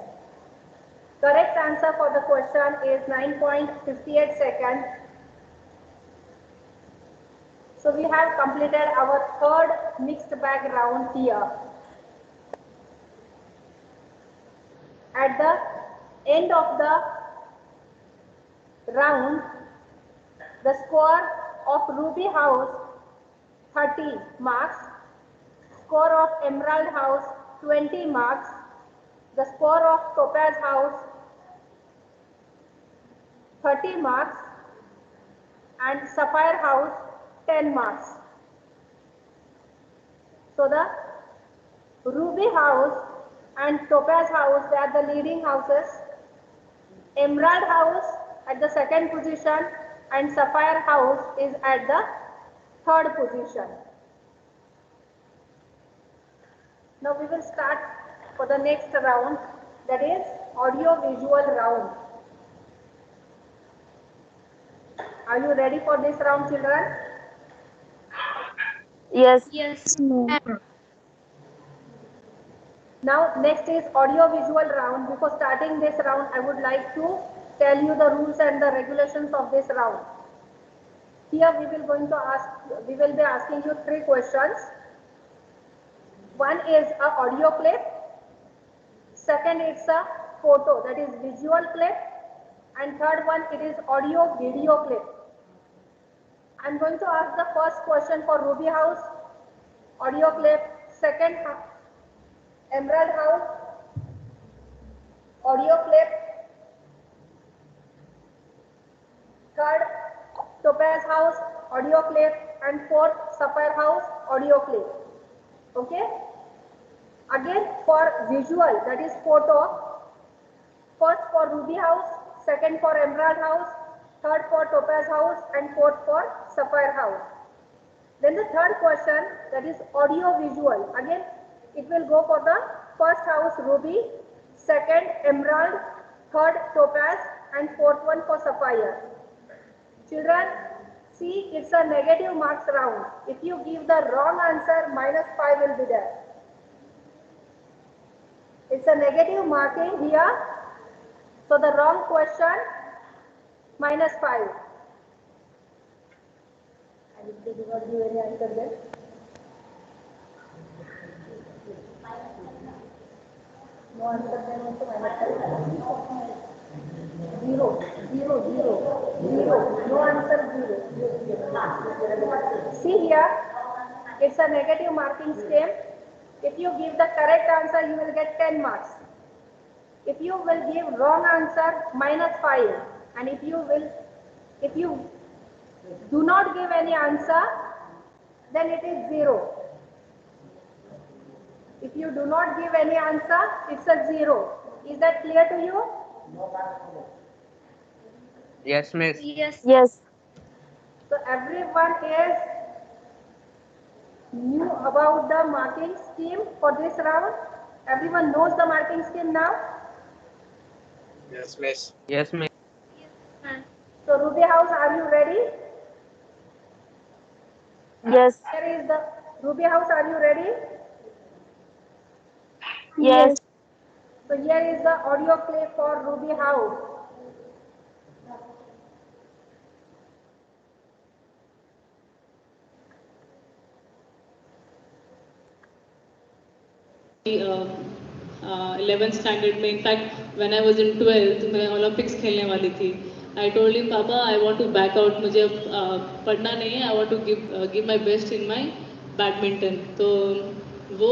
Correct answer for the question is 9.58 seconds. So we have completed our third mixed bag round here. At the end of the round, the score of Ruby House 30 marks, score of Emerald House 20 marks, the score of Topaz House 30 marks and Sapphire House 10 marks. So the Ruby House and Topaz House, they are the leading houses. Emerald House at the second position and Sapphire House is at the third position. Now we will start for the next round, that is audio visual round. Are you ready for this round, children? Yes. Yes. Now next is audio visual round. Before starting this round, I would like to tell you the rules and the regulations of this round. Here we will be asking you 3 questions. One is a audio clip. Second, it's a photo, that is visual clip. And third one, it is audio video clip. I'm going to ask the first question for Ruby House, audio clip. Second, Emerald House, audio clip. Third, Topaz House, audio clip. And fourth, Sapphire House, audio clip. Okay? Again, for visual, that is photo, first for Ruby House, second for Emerald House, third for Topaz House, and fourth for Sapphire House. Then the third question, that is audio visual. Again, it will go for the first house Ruby, second Emerald, third Topaz, and fourth one for Sapphire. Children, see, it's a negative marks round. If you give the wrong answer, -5 will be there. It's a negative marking here. So the wrong question, -5. And if they do not give any answer then? No answer then also minus 0, 0, 0, 0. No answer 0. See here, it's a negative marking scheme. If you give the correct answer, you will get 10 marks. If you will give wrong answer, minus 5. And if you do not give any answer, then it is 0. If you do not give any answer, it's a 0. Is that clear to you? Yes, miss. Yes. Yes. So everyone is knew about the marking scheme for this round. Everyone knows the marking scheme now. Yes, miss. Yes, miss. Yes, ma'am. So Ruby House, are you ready? Yes. Here is the Ruby House. Are you ready? Yes. So here is the audio clip for Ruby House. Eleventh standard में in fact when I was in 12th मैं Olympics खेलने वाली थी आई told him papa I want to back out मुझे अब पढ़ना नहीं है I want to give my best in my badminton तो वो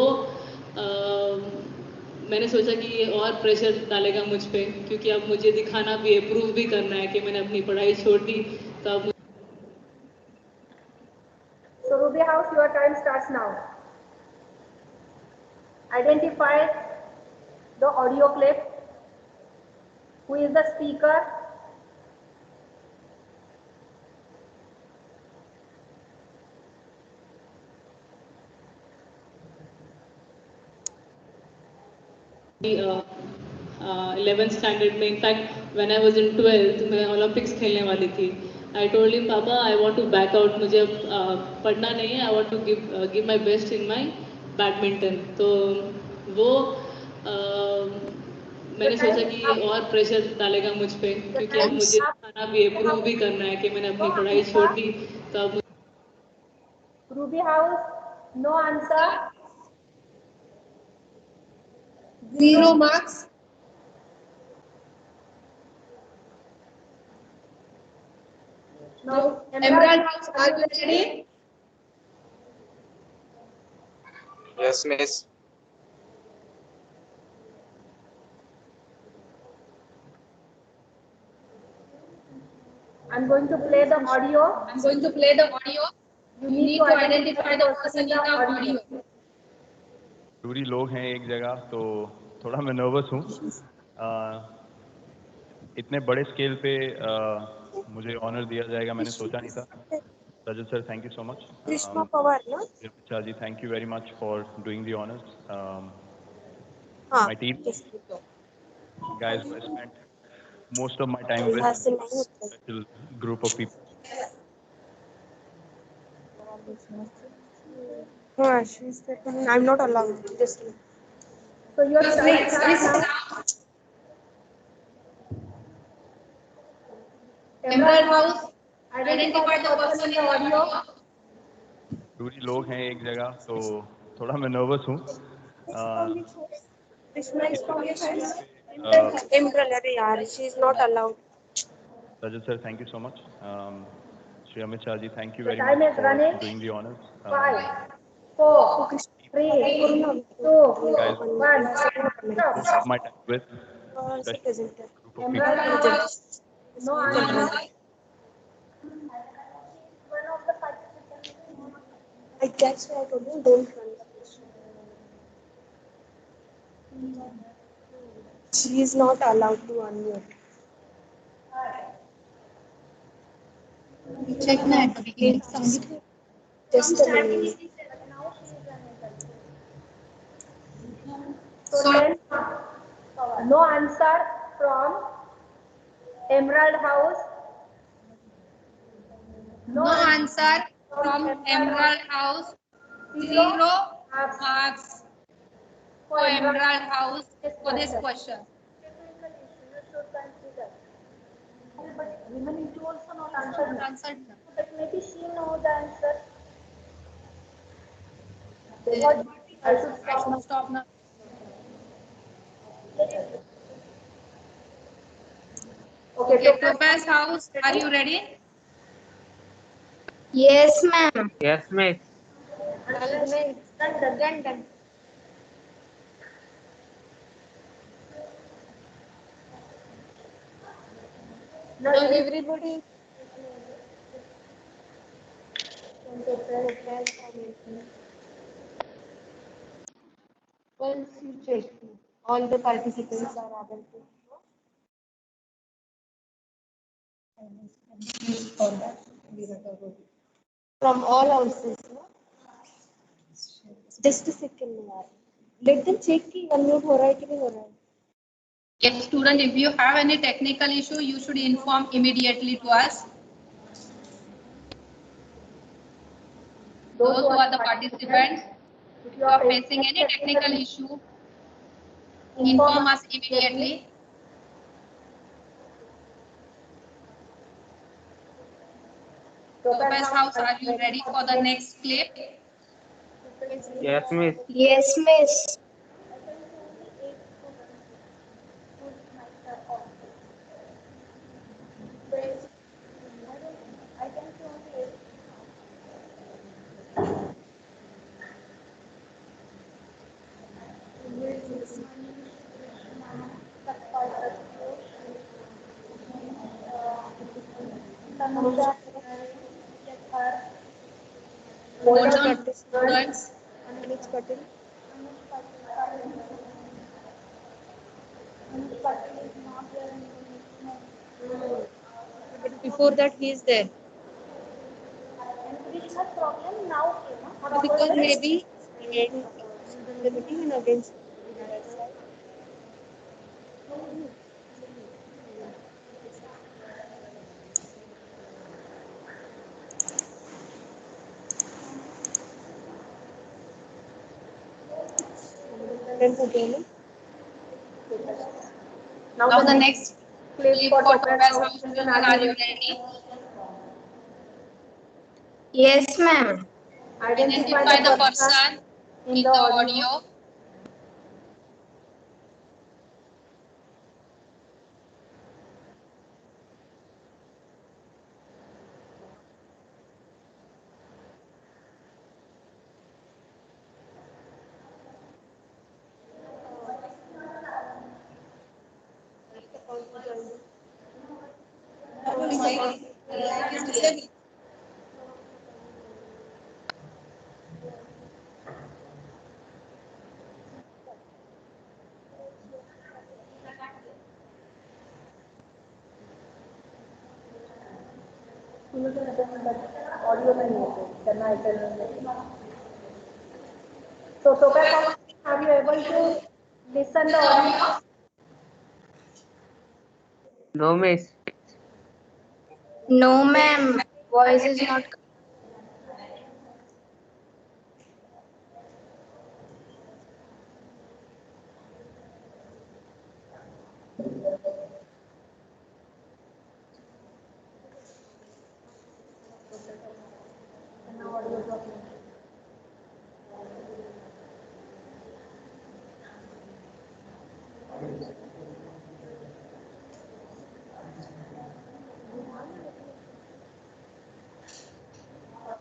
मैंने सोचा कि ये और प्रेशर डालेगा मुझ पे क्योंकि अब मुझे दिखाना भी है प्रूव भी करना है कि मैंने अपनी पढ़ाई छोड़ दी तो अब So Ruby House, your time starts now. Identify the audio clip. Who is the speaker? Eleventh standard में in fact when I was in 12th मैं ओलंपिक्स खेलने वाली थी आई told him papa I want to back out मुझे अब पढ़ना नहीं है I want to give my best in my badminton तो वो मैंने सोचा कि ये और प्रेशर डालेगा मुझ पे क्योंकि अब मुझे दिखाना भी है प्रूव भी करना है कि मैंने अपनी पढ़ाई छोड़ दी तो अब Ruby House, no answer. 0 marks. Now, Emerald House, are you ready? Yes, miss. I'm going to play the audio. I'm going to play the audio. You You need to identify the person in the audio. जरूरी लोग हैं एक जगह तो थोड़ा मैं nervous हूँ इतने बड़े स्केल पे मुझे ऑनर दिया जाएगा मैंने सोचा नहीं था Rajat sir thank you so much Krishna Pawar, no? Richa ji thank you very much for doing the honors हाँ. my team Yes. guys who I spent most of my time यहाँ with से नहीं होता है. special group of people हाँ, she's there. I'm not allowed. Just So your Yes, time please. starts now. Emerald House, Identify the person in the audio. जरूरी लोग हैं एक जगह तो थोड़ा मैं नर्वस हूँ Krishna is from your friends. Emerald, अरे यार, she is not allowed. Rajat sir thank you so much Shri Amit Shah ji thank you The very time much is for running. doing the honors 5, 4, 3, 2, 1. most of my time with She special present. group of Emerald people House, no answer. That's why I told you don't run. She is not allowed to unmute. check na again. Just a minute. So 10, no answer from Emerald House. No answer from Emerald House. 0 marks for Emerald House for this question. But women need to also not answer. Answered. But maybe she knows the answer. What I should I should stop. stop now. Okay, Okay, Topaz Topaz House, are you ready? Yes, ma'am. Yes, miss. Done. Now Everybody. Once you check, all the participants are able to. From all houses, no? Just a second, यार. Let them check कि unmute हो रहा है कि नहीं हो रहा है. Yes, student, if you have any technical issue, you should inform immediately to us. Those who are the participants, if you are facing any technical issue, inform us immediately. Topaz House, are you ready for the next clip? Yes, miss. Yes, miss. Hold on, students. But before that, he is there. Because maybe in the meeting and against. Now the next clip for Topaz House, children, are you ready? Yes, ma'am. Identify the person in the audio. Audio में नहीं होते करना है. So Topaz House, are you able to listen the audio? No, miss. No, ma'am. Voice is not.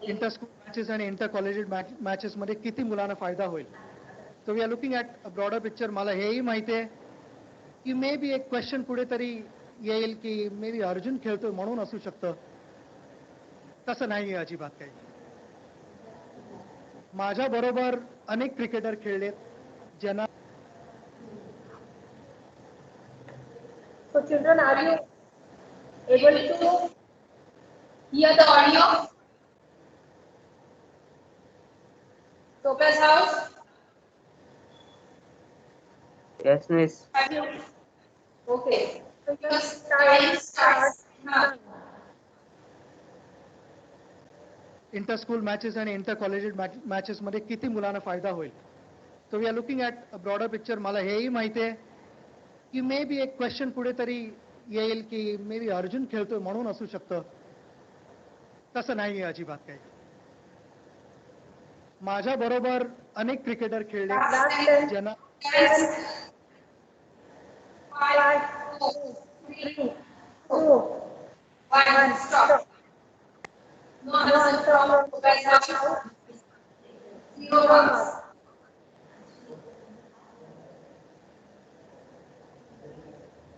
Inter school matches आणि inter college matches मध्ये किती मुलांना फायदा होईल. So we are looking at a broader picture. मला हेही माहिती आहे की मे बी एक क्वेश्चन कुठेतरी येईल की मे बी अर्जुन खेळतोय म्हणून असू शकतं. तसं नाही आहे अजिबात काही. माझ्या बरोबर अनेक क्रिकेटर खेळलेत ज्यांना. So children, are you able to hear the audio? Topaz House. Yes, miss. Okay. So your time starts now. Inter school matches आणि इंटर कॉलेज मॅचेस मध्ये किती मुलांना फायदा होईल. So we are looking at a broader picture. मला हेही माहिती आहे की मे बी एक क्वेश्चन कुठेतरी येईल की मे बी अर्जुन खेळतोय म्हणून असू शकतं. तसं नाही आहे अजिबात काही. माझ्या बरोबर अनेक क्रिकेटर खेळले ज्यांना. 5, 4, 3, 2, 1, stop. No answer from Professor House. 0 marks.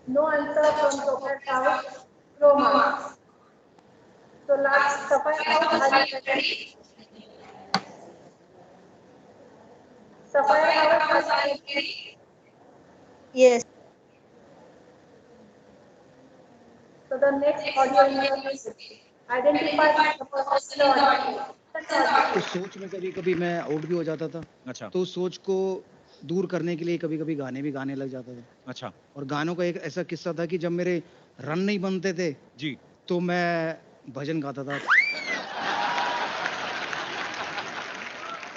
No answer from Professor House. 0 marks. So last, Sapphire House, are you ready? Sapphire House, are you ready? Yes. So the next audio interview is identify the person in the audio. तो सोच में कभी कभी मैं out भी हो जाता था। अच्छा। तो सोच को दूर करने के लिए कभी कभी गाने भी गाने लग जाता था। अच्छा। और गानों का एक ऐसा किस्सा था कि जब मेरे रन नहीं बनते थे जी, तो मैं भजन गाता था।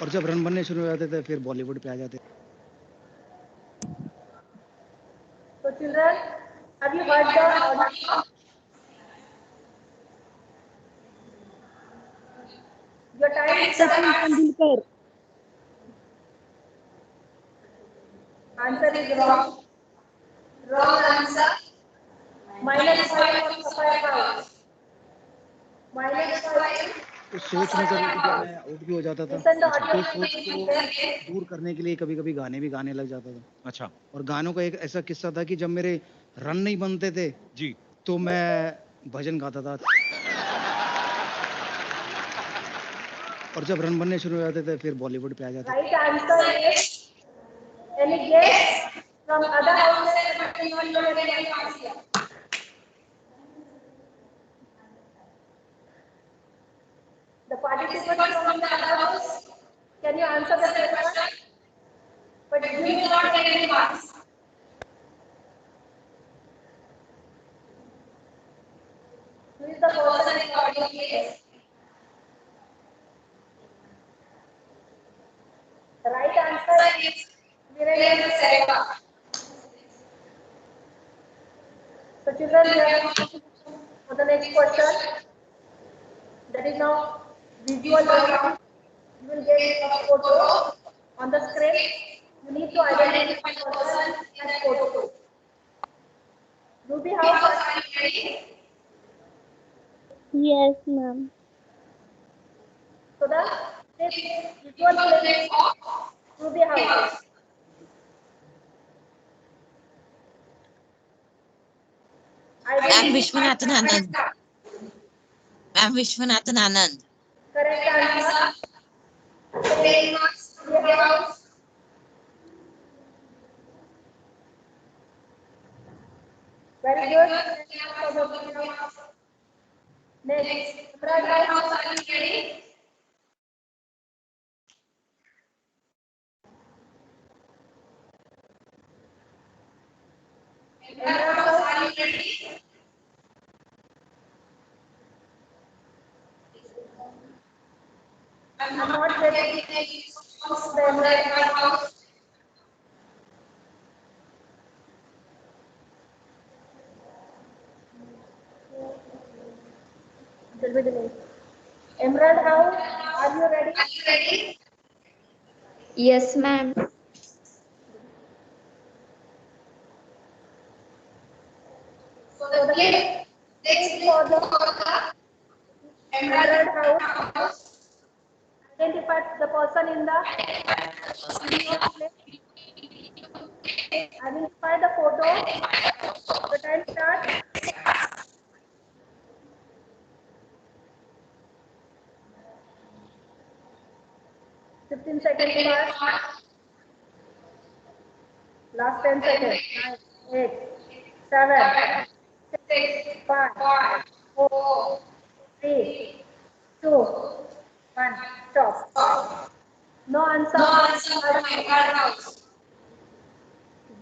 और जब रन बनने शुरू हो जाते थे फिर बॉलीवुड पे आ जाते। So children, have you heard the audio? Your time starts. Answer is wrong. Wrong answer. -5 for Sapphire House. -5. तो सोच में कभी कभी मैं आउट भी हो जाता था। Listen the तो audio सोच को again. दूर करने के लिए कभी कभी गाने भी गाने लग जाता था। अच्छा। और गानों का एक ऐसा किस्सा था कि जब मेरे रन नहीं बनते थे जी, तो मैं भजन गाता था। और जब रन बनने शुरू हो जाते थे फिर बॉलीवुड पे आ जाते। Right answer is any guess from other houses that you cannot give any answer. The participants from the other house, can you answer the question? But you will not get any marks. Who is the person in the audio, please? The right answer is Virendra Sehwa. So children, we are moving for the next question. That is now visual learning. You will get a photo on the screen. You need to identify the person in that photo. Ruby, how are you ready? Yes, ma'am. So the this visual learning of Ruby House. Ma'am Vishwanathan Anand. Ma'am Vishwanathan Anand. Correct answer. 10 marks, Ruby House. Very good. Next, Imran House, are you ready? Imran House, are you ready? I'm not getting any response to the Imran House. Emerald House, are you ready? Are you ready? Yes, ma'am. So the next for the Emerald House, identify the person in the video clip. Identify the photo. The time starts. Fifteen seconds pass. Last 10 seconds. 9, 8, 7, 6, 5, 4, 3, 2, 1. Stop. No answer. No answer from Emerald House.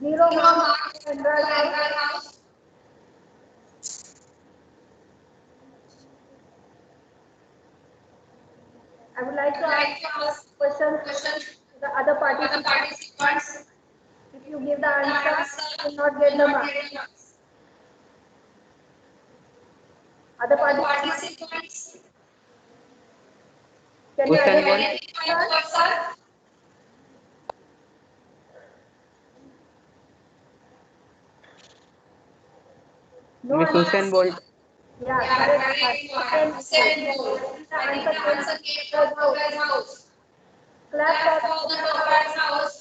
0 marks from Emerald House. I would like to ask questions to the other participants. If you give the answer, you will not get the marks. Other participants, can you Question identify the person? No Miss answer. Usain Bolt. Yeah, correct. Usain Bolt. The answer came from Topaz House. Clap for the Topaz House.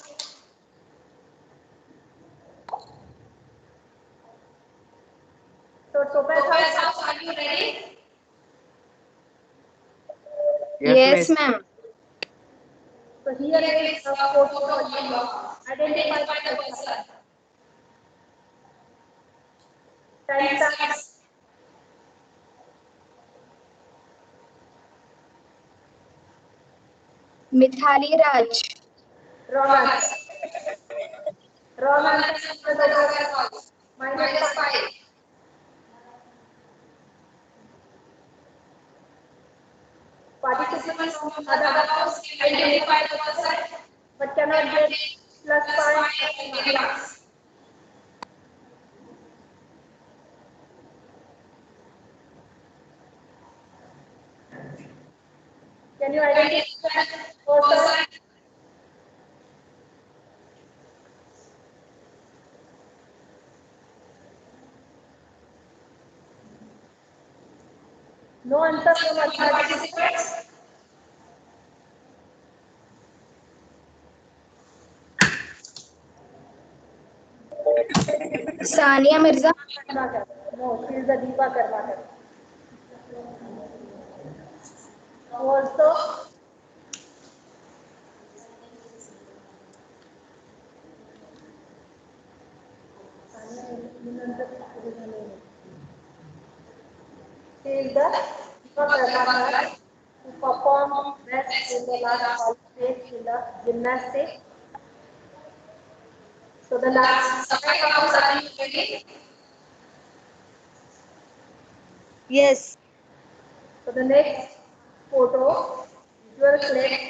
So Topaz House, are you ready? Yes, miss. ma'am. So here is a photo for you. Identify the person. Time starts. Mithali Raj. Wrong answer. Wrong answer for the Topaz House. -5. Participants from other house identify the person but cannot get +5 or 20 marks. Can you identify the person? No answer from other participants. Sania Mirza. No, she is the Deepa Karmakar. Also, she is the Deepa Karmakar who performed best in the last Olympics in the gymnastics. So the last 5 hours, are you ready? Yes. So the next photo, visual clip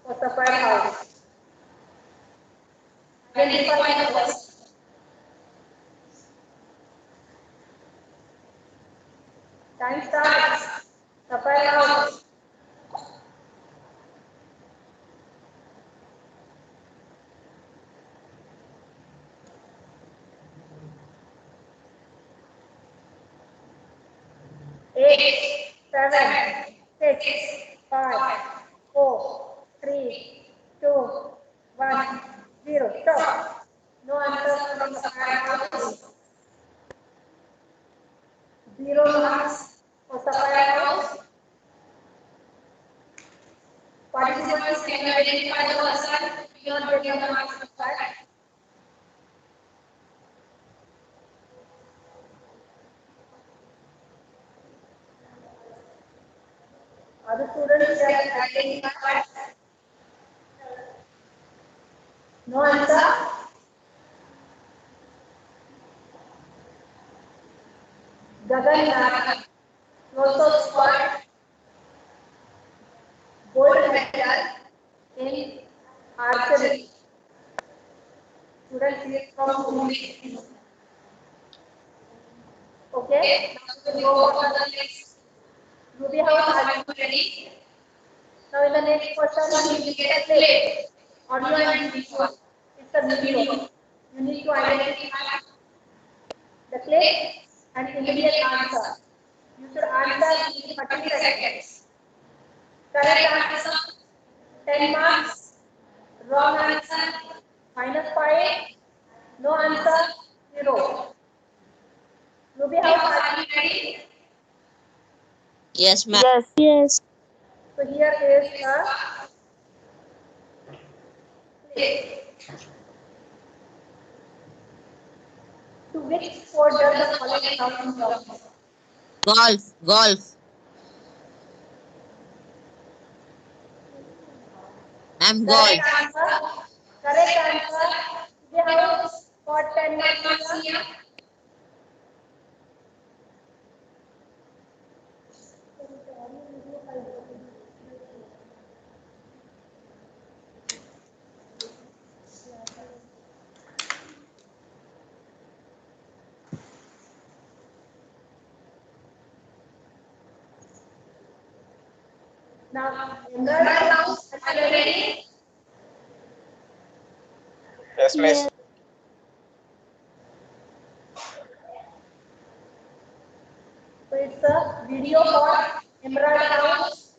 for Sapphire House. Identify the person. Time starts. Sapphire House. Eight, 7, 6, 5, 4, 3, 2, 1, 0. Stop. No answer from Sapphire House. 0 marks for Sapphire House. Participants, can you identify the person? You are not getting the marks for that. Other students can identify. No answer. Gagan Nath also scored gold medal in archery. Students here from Mumbai. Okay, now we will go for the next. Ruby House, are you ready? Now in the next question, you will get a clip, audio and visual. It's a video. You need to identify the clip and immediate answer. You should answer within 30 seconds. Correct answer, 10 marks. Wrong answer, -5. No answer, 0. Ruby House, are you ready? Yes, ma'am. Yes. So here is the clip. To which sport does the following count belong? Golf. Ma'am, Correct golf. answer. Correct answer. Ruby House got 10 marks here. Now, Emerald House, are you ready? Yes, miss. video called Emerald House.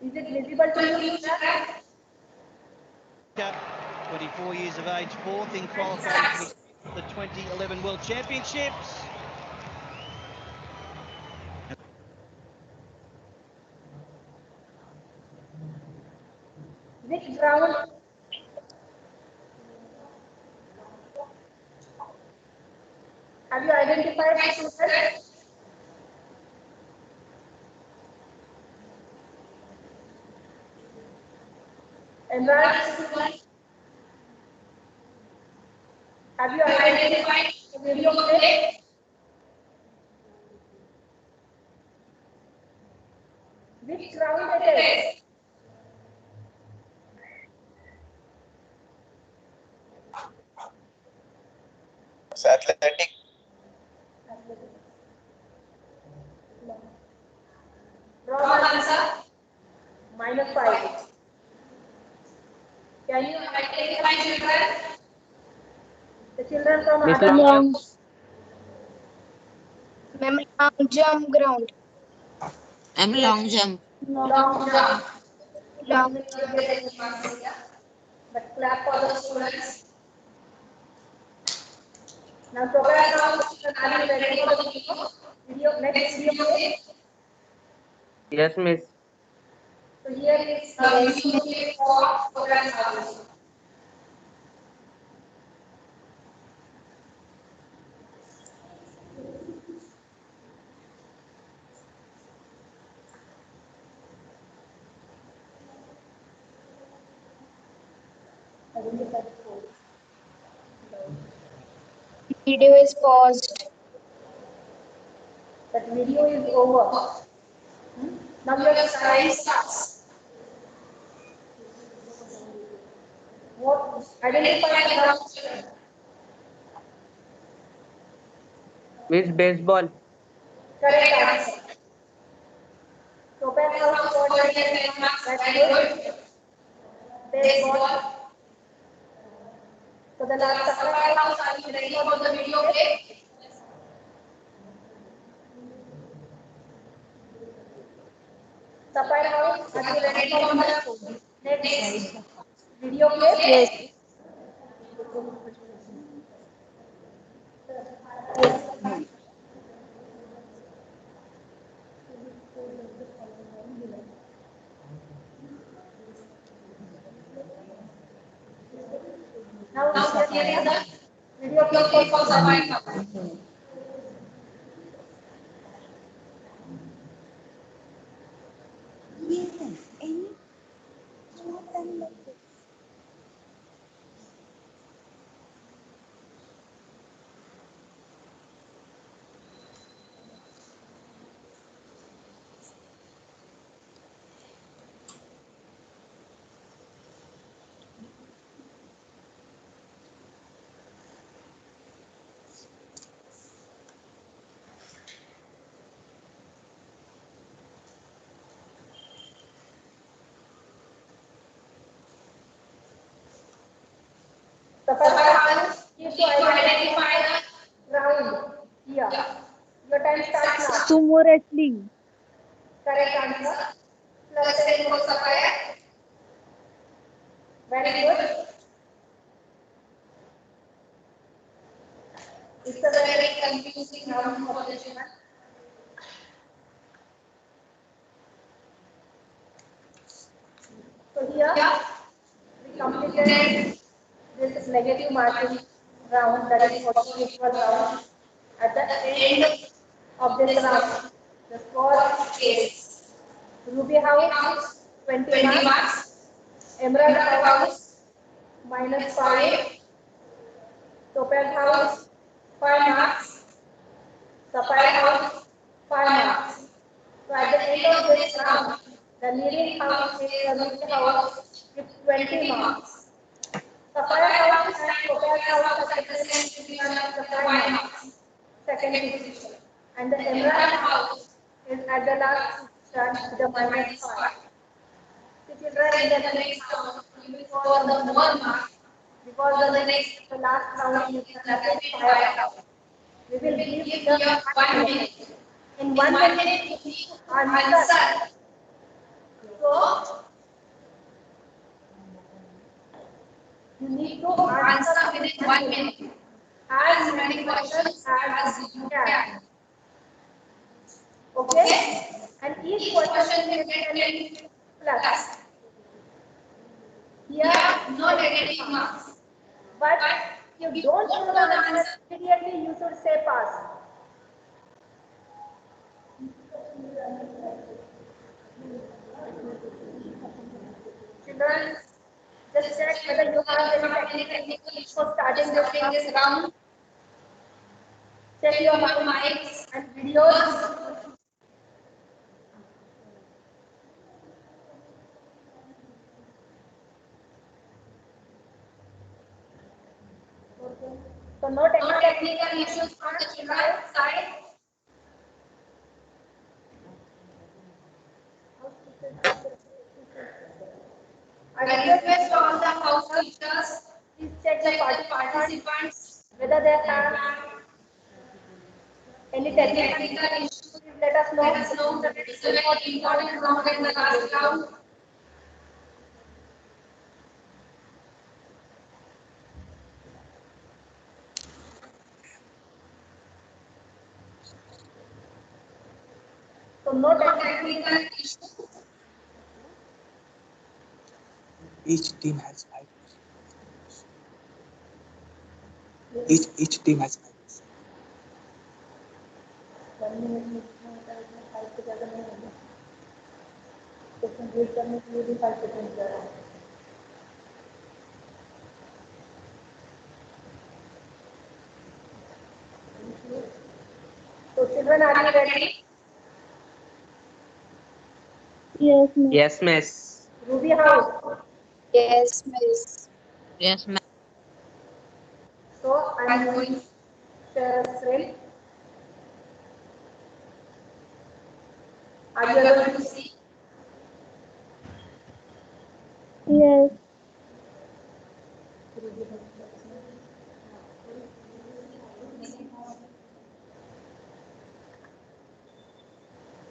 Is it visible to you, sir? 24 years of age, fourth in qualifying for the 2011 World Championships. Which ground? Have you identified the student? Emerald. Have you identified the video clip? Which ground it is? It's athletic. Wrong answer. -5. Can you identify children? The children from other Long. Ma'am, long jump ground. I'm long jump. long jump. Long. But clap for the students. Now, Tobias, are you ready for the video? Next video clip. Yes, miss. So here is the video clip for Tobias House. Video is paused. That video is over. Now your time starts. What? Identify the ground. Miss baseball. Correct answer. Tobias House scored 10 marks. That's good. Baseball. So the last Tobias House, are you ready for the video clip? Sapphire House, are you ready for the next video clip? Yes. Now here is the video clip for Sapphire House. Sapphire House, you need to identify the ground here. Your time starts now. Sumo wrestling. Correct answer. Plus 10 for Sapphire. Very good. It's a very confusing round for the children. So here we completed this negative marking round, that is 40 equal round. At the end of this round, the score is Ruby House 20 marks, Emerald House -5, Topaz House 5 marks, Sapphire House 5 marks. So at the end of this round, the leading house is the Ruby House with 20 marks. Sapphire House and Topaz House are the same division of the 5 marks, second position. And the Emerald House is at the last position with the -5. The children in the next round will score the more marks because the last round is rapid fire round. We will give just 1 minute. In 1 minute, you need to answer. So, you need to answer within 1 minute. As many questions as you can. Okay? And each question will get 10 plus. Here, no negative marks. But if you don't know the answer immediately, you should say pass. Children, just check whether you have any technical issue for starting this round. Check your mics and videos. So no technical issues from the children's side. I request all the house teachers, please check the participants whether they have any technical issues. Please let us know. It's a very important round in the last round. So no technical issues. Each team has 5 questions. Each team has 5 questions. 1 minute 5 से ज़्यादा नहीं होगा। तो complete करने के लिए भी 5 second ज़्यादा है। So children, are you ready? Yes, miss. Yes, miss. Ruby House. Yes, miss. Yes, ma'am. So I am going to share a screen. Are you able to see? Yes.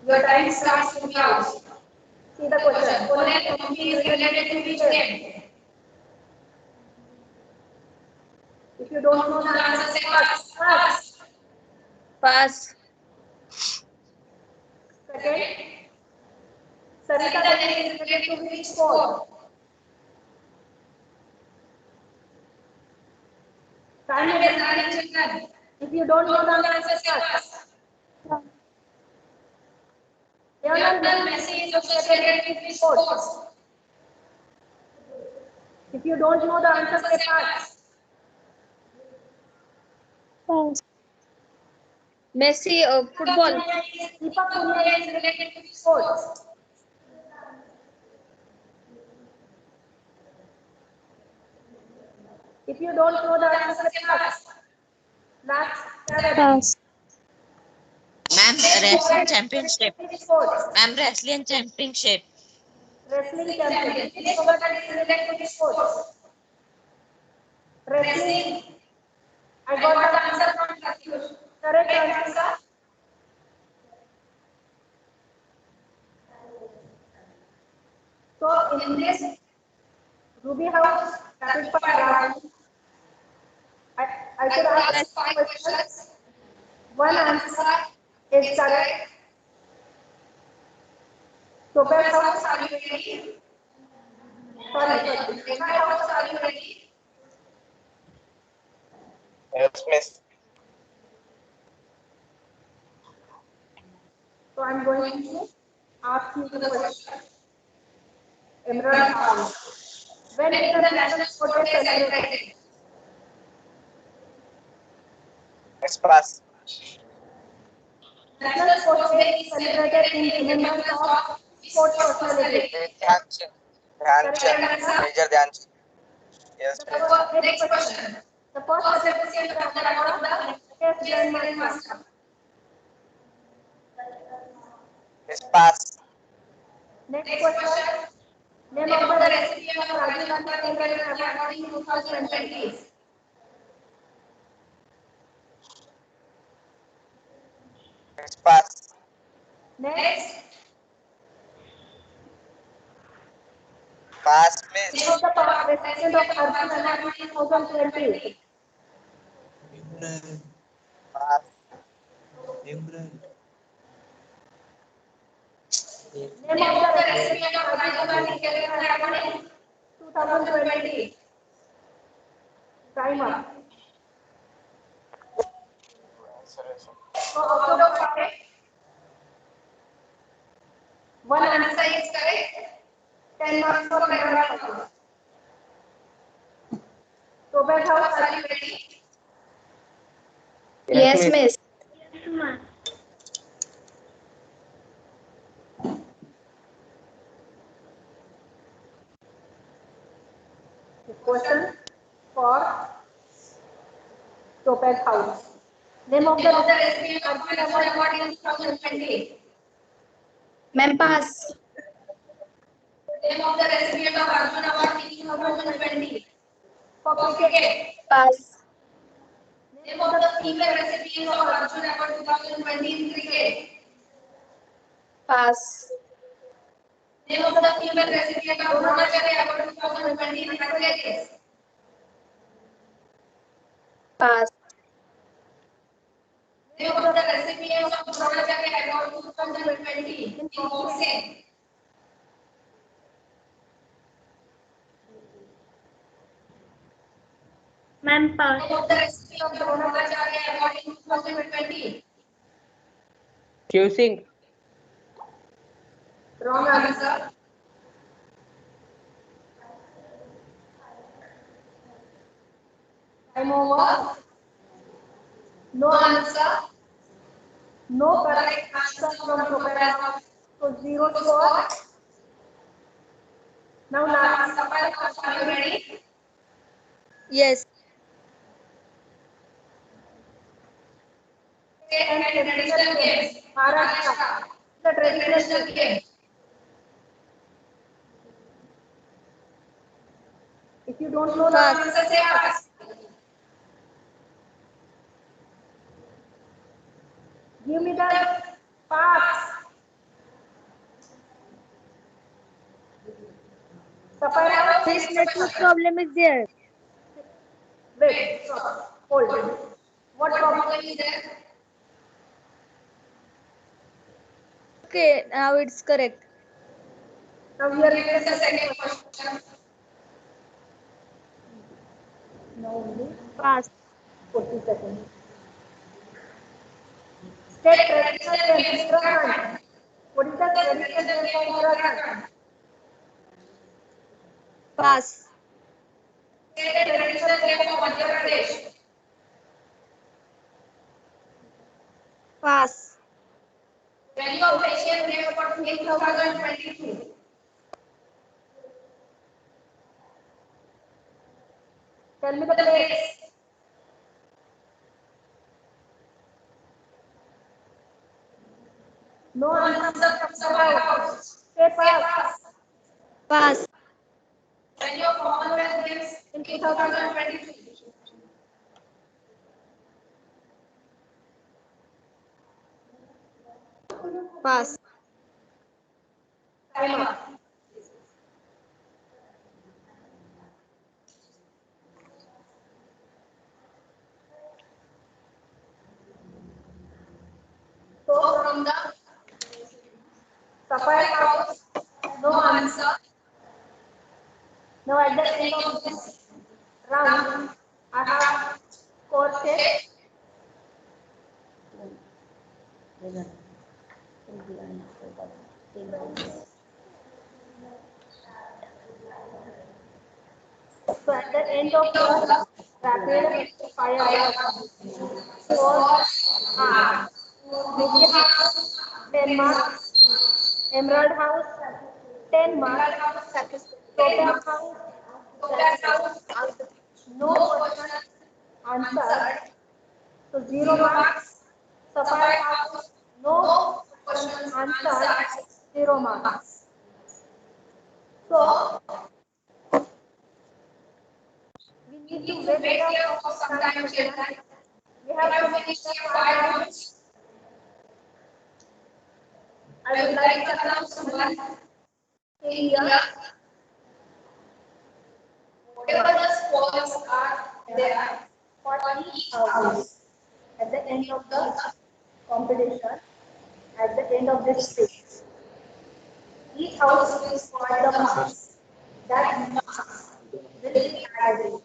Your time starts to be out. See the question. Only company is related to which game? If you don't know the answer, say pass. Pass. Pass. Second, Sarita Devi is related to which sport? Time is running, children. If you don't know the answer, say pass. Lionel Messi is associated with which sports? If you don't know the answer, say pass. Pass. Messi, football. Deepak Punia is related to which sports? If you don't know the answer, say pass. Last, Pass. Ma'am, wrestling championship. which sports? Ma'am, wrestling championship. Wrestling championship. Which sport is related to which sports? Wrestling. I got the answer from Pratyush. Correct answer. So in this Ruby House rapid fire round, I should ask 5 questions. One answer is correct. So best house, are you ready? Sorry. Best house, are you ready? Yes, miss. So I'm going to ask you the question. Emerald House. When is the national sport day celebrated? Let's pass. National Sports Day is celebrated in remembrance of sports personality. Dhyan Chand. Correct answer. Major Dhyan Chand. Yes, miss. Next question. The first recipient of the award was the chess grandmaster. Let's pass. Next question. Name of the recipient of Rajiv Gandhi Technical Award in 2020. Next pass. Next. Pass, miss. Name of the recipient of Arjun Award in 2020. Pass. Emerald. Name of the recipient of Rajiv Gandhi Technical Award in 2020. Time up. So out of 5, one answer is correct. 10 marks for Emerald House. Tobag House, are you ready? Yes, miss. The question for Topaz House. Name of the recipient of Arjun Award in 2020. Ma'am, pass. Name of the recipient of Arjun Award in 2020. For cricket. Pass. Name of the female recipient of Arjun Award 2020 in cricket. Pass. Name of the female recipient of Dronacharya Award 2020 in athletics. Pass. Name of the recipient of Dronacharya Award 2020 in boxing. Ma'am, pass. Name of the recipient of Dronacharya Award in 2020. Choosing. Wrong answer. Time over. No answer. No correct answer from Topaz. So 0 score. Now last Sapphire House, are you ready? Yes. State and traditional games. Maharashtra. The traditional game. If you don't know the answer, say pass. Give me the pass. Sapphire House. This network problem is there. Wait, stop. Hold. What problem is there? Okay, now it's correct. Now here is the second question. Now only Pass. 40 seconds. State traditional game Uttarakhand. What is the traditional game of Uttarakhand? Pass. State traditional game of Madhya Pradesh. Pass. Venue of Asian Games for 2022. Tell me the place. No answer from Sapphire House. Say pass. Pass. Venue of Commonwealth Games in 2022. Pass. Time up. So from the Sapphire House, no answer. Now at the end of this round, I have score check. So at the end of the rapid fire round, scores are Mickey House 10 marks, Emerald House 10 marks, Topaz House no question answered, so 0 marks. Sapphire House no question answered, 0 marks. So wait here for some time, children. We have finished here 5 minutes. I would like to announce someone in here. Whatever the spots are there for each house at the end of the competition, at the end of this stage, each house will spot the marks. That marks will be added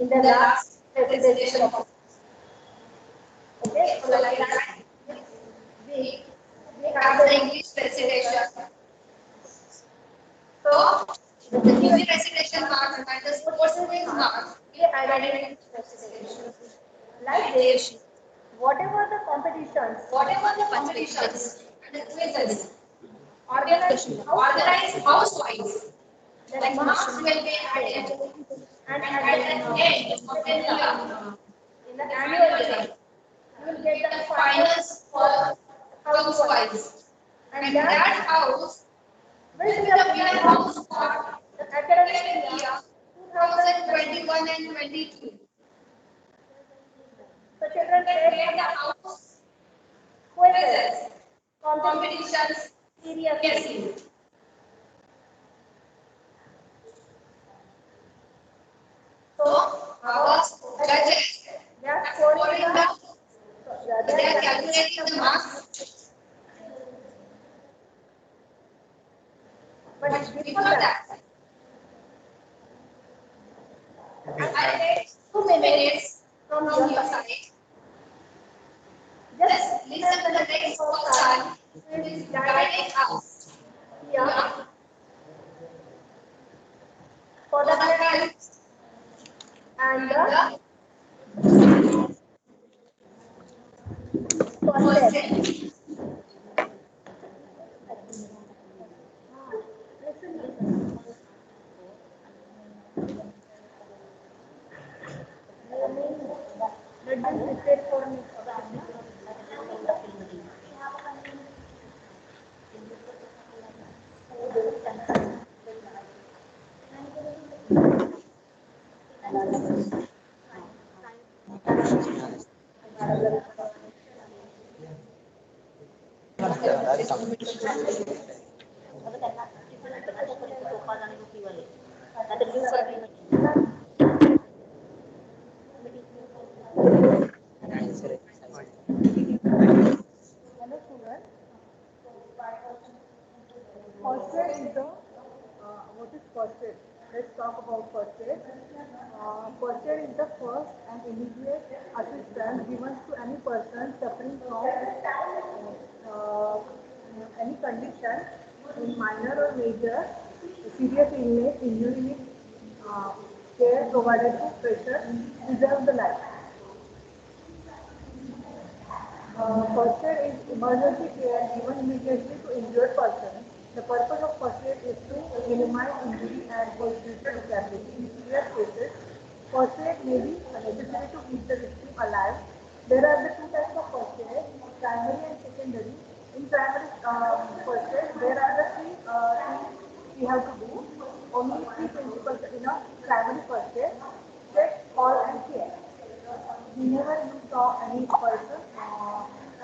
in the last presentation of. Okay, so like that, we, we have the English presentation. So, the Hindi recitation marks and the sports quiz marks we added in each recitation. Like this, whatever the competitions and the quizzes organized house-wise, the marks will be added. And at the end of the year, in the annual year, you will get the finals for house-wise. And that house will be the winner house for the academic year 2021 and 22. So children take the house quizzes, competitions seriously. So our judges, they are calculating the marks. But before that, I take 2 minutes from your side. Just listen to the next person who is guiding us here for the health and the first aid. Let them prepare for me. Hello children. First aid is the what is first aid? Let's talk about first aid. First aid is the first and immediate assistance given to any person suffering from any condition in minor or major serious illness, injury, care provided to patient preserve the life. First aid is emergency care given immediately to injured person. The purpose of first aid is to minimize injury and for future disability. In serious cases, first aid may be necessary to keep the victim alive. There are the 2 types of first aid, primary and secondary. In primary first aid, there are the 3 things we have to do. Only 3 principles in a primary first aid: check, call, and care. Whenever you saw any person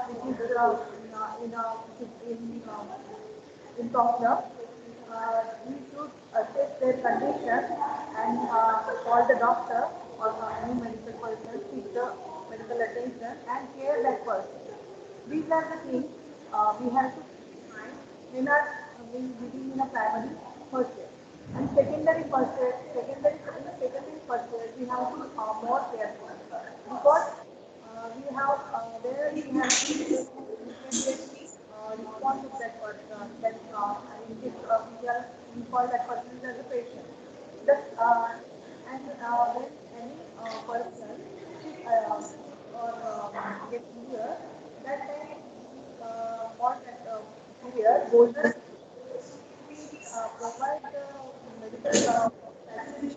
which is in problem, we should assess their condition and call the doctor or any medical person, seek the medical attention and care that person. These are the things we have to find when giving in a primary first aid. And secondary first aid, secondary first aid, we have to more careful because we have there we have to immediately respond to that person. That in case we call that person as a patient. And when any person gets injured, that time or that period, golden we provide the medical facility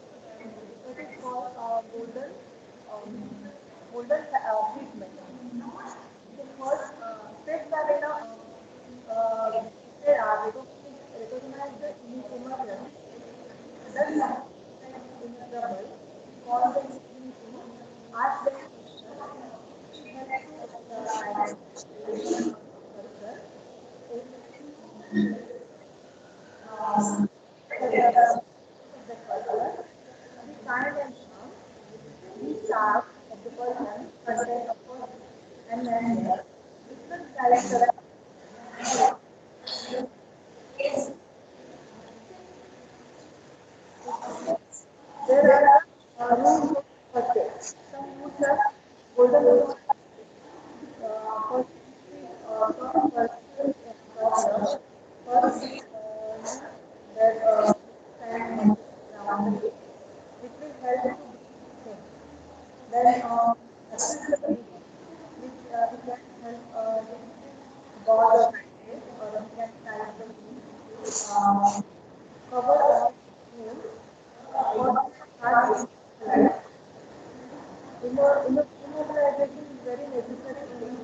that is called golden treatment. So first, steps are they are recognized in emergency. Then in trouble. half of the person contain of course and then different character. There are rules of purchase. Some rules are golden rules. First, first person, first, that stand around the gate, which will help to bring things. Then, accessibility, which it can help God or mandate, or it can type the cover all rules. What are life? Immobilization is very necessary in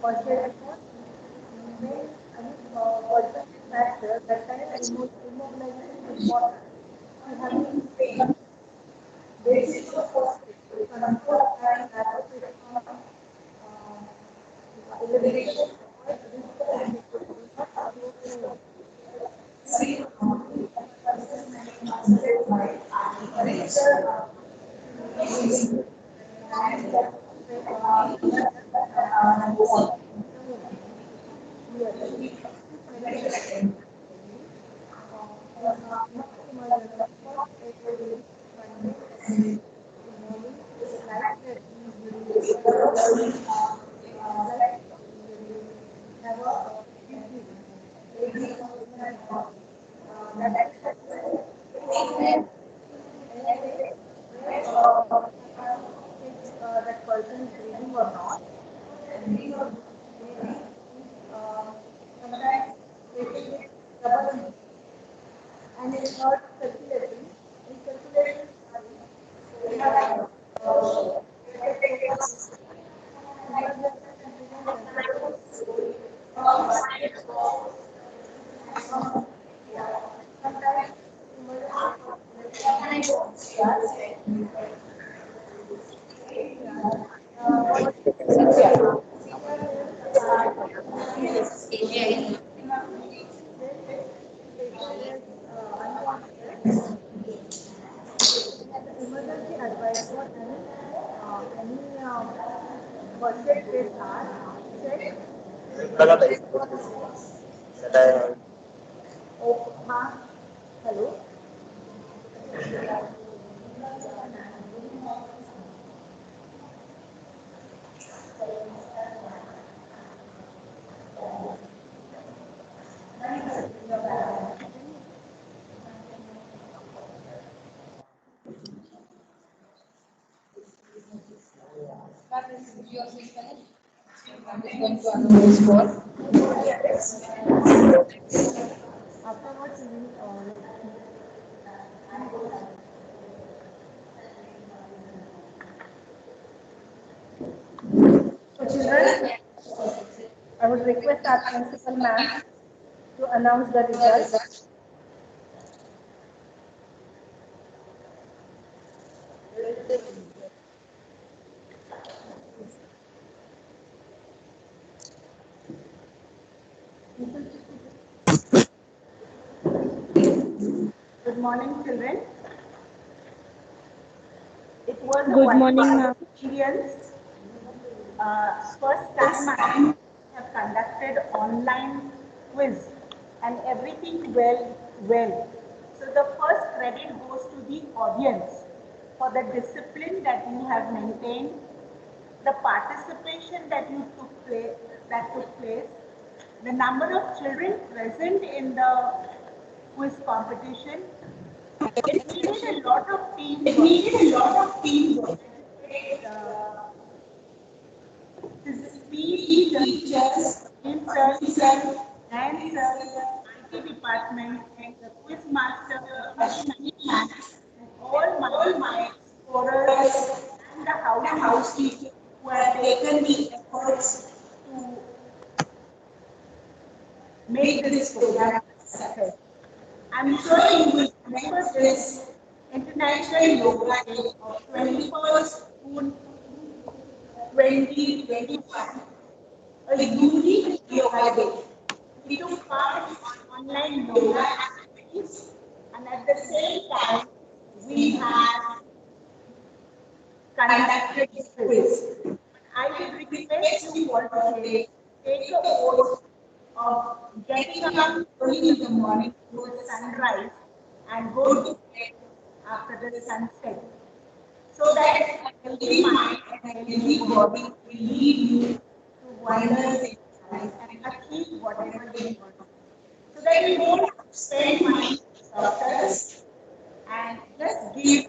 purchase because main purchase factor that time immobilization is important. You have to pay basic support control and advocate on elimination of risk of execution. Not go to see that person is breathing or not. And these are sometimes patient with trouble in breathing. And it's not circulating. In circulation, we have emergency advice for any budget based are check. Oh, hello. Afterwards, we will so children, I would request our principal ma'am to announce the results. Good morning, children. It was a Good morning, wonderful ma'am. experience. First time I have conducted online quiz and everything well. So the first credit goes to the audience for the discipline that you have maintained, the participation that took place, the number of children present in the quiz competition. It needed a lot of teamwork. Teachers, interns, dancers, IT department, and the quiz master, and all my scorers and the house teachers who have taken the efforts to make this program a success. I'm sure you will remember this International Yoga Day of 21st June 2021, a unique yoga day. We took part in online yoga activities, and at the same time, we had conducted this quiz. I would request you all today take a oath of getting up early in the morning towards sunrise and go to bed after the sunset, so that a healthy mind and a healthy body will lead you to wonders in life and achieve whatever you want. So that you don't have to spend money with doctors and just give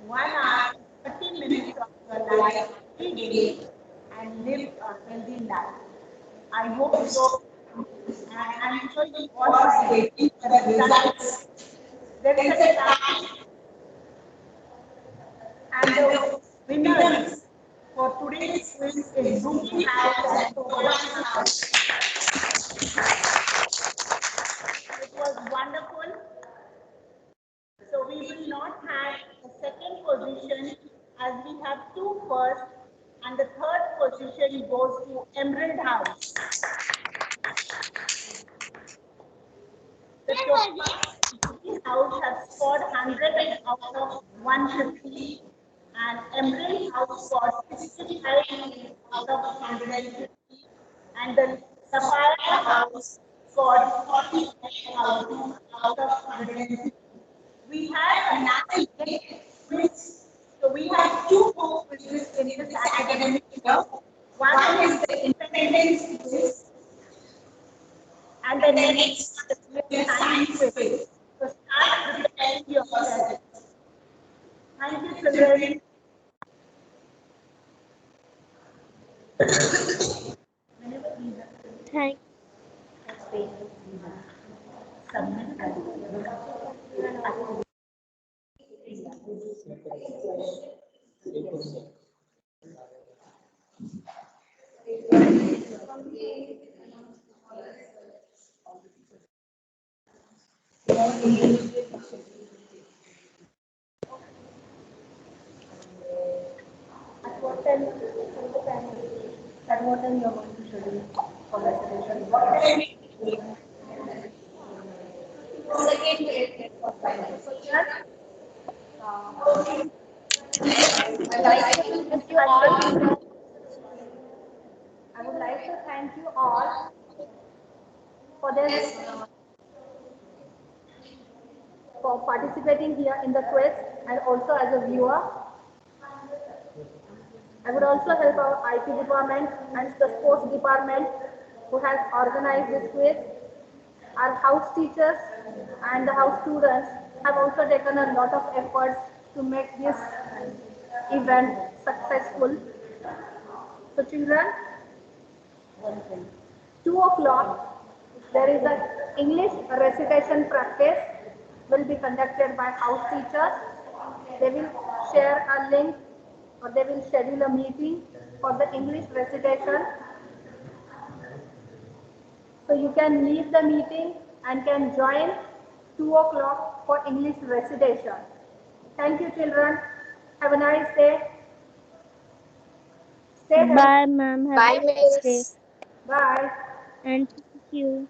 1 hour, 30 minutes of your life every day and live a healthy life. I hope so, and I'm sure you all are waiting for the results. There is a time, and the winners for today's quiz is Ruby House and Toban House. It was wonderful. So we will not have a second position as we have two first, and the third position goes to Emerald House. The Toban House has scored 100 out of 150, and Emerald House scored 65 out of 150, and the Sapphire House scored 40 out of 150. We have another quiz. So we have two more quizzes in this academic year. One is the independence quiz, and the next is the science quiz. So start preparing yourself. Thank you, children. Thank At what time you are going to schedule for recitation? What time? Second grade. I would like to thank you all for this, for participating here in the quiz and also as a viewer. I would also help our IT department and the sports department who has organized this quiz. Our house teachers and the house students have also taken a lot of efforts to make this event successful. So children, 2 o'clock there is an English recitation practice will be conducted by house teachers. They will share a link or they will schedule a meeting for the English recitation. So you can leave the meeting and can join 2 o'clock for English recitation. Thank you, children. Have a nice day. Stay healthy. Bye, ma'am. Have Bye, a nice day. Miss. Bye. And thank you.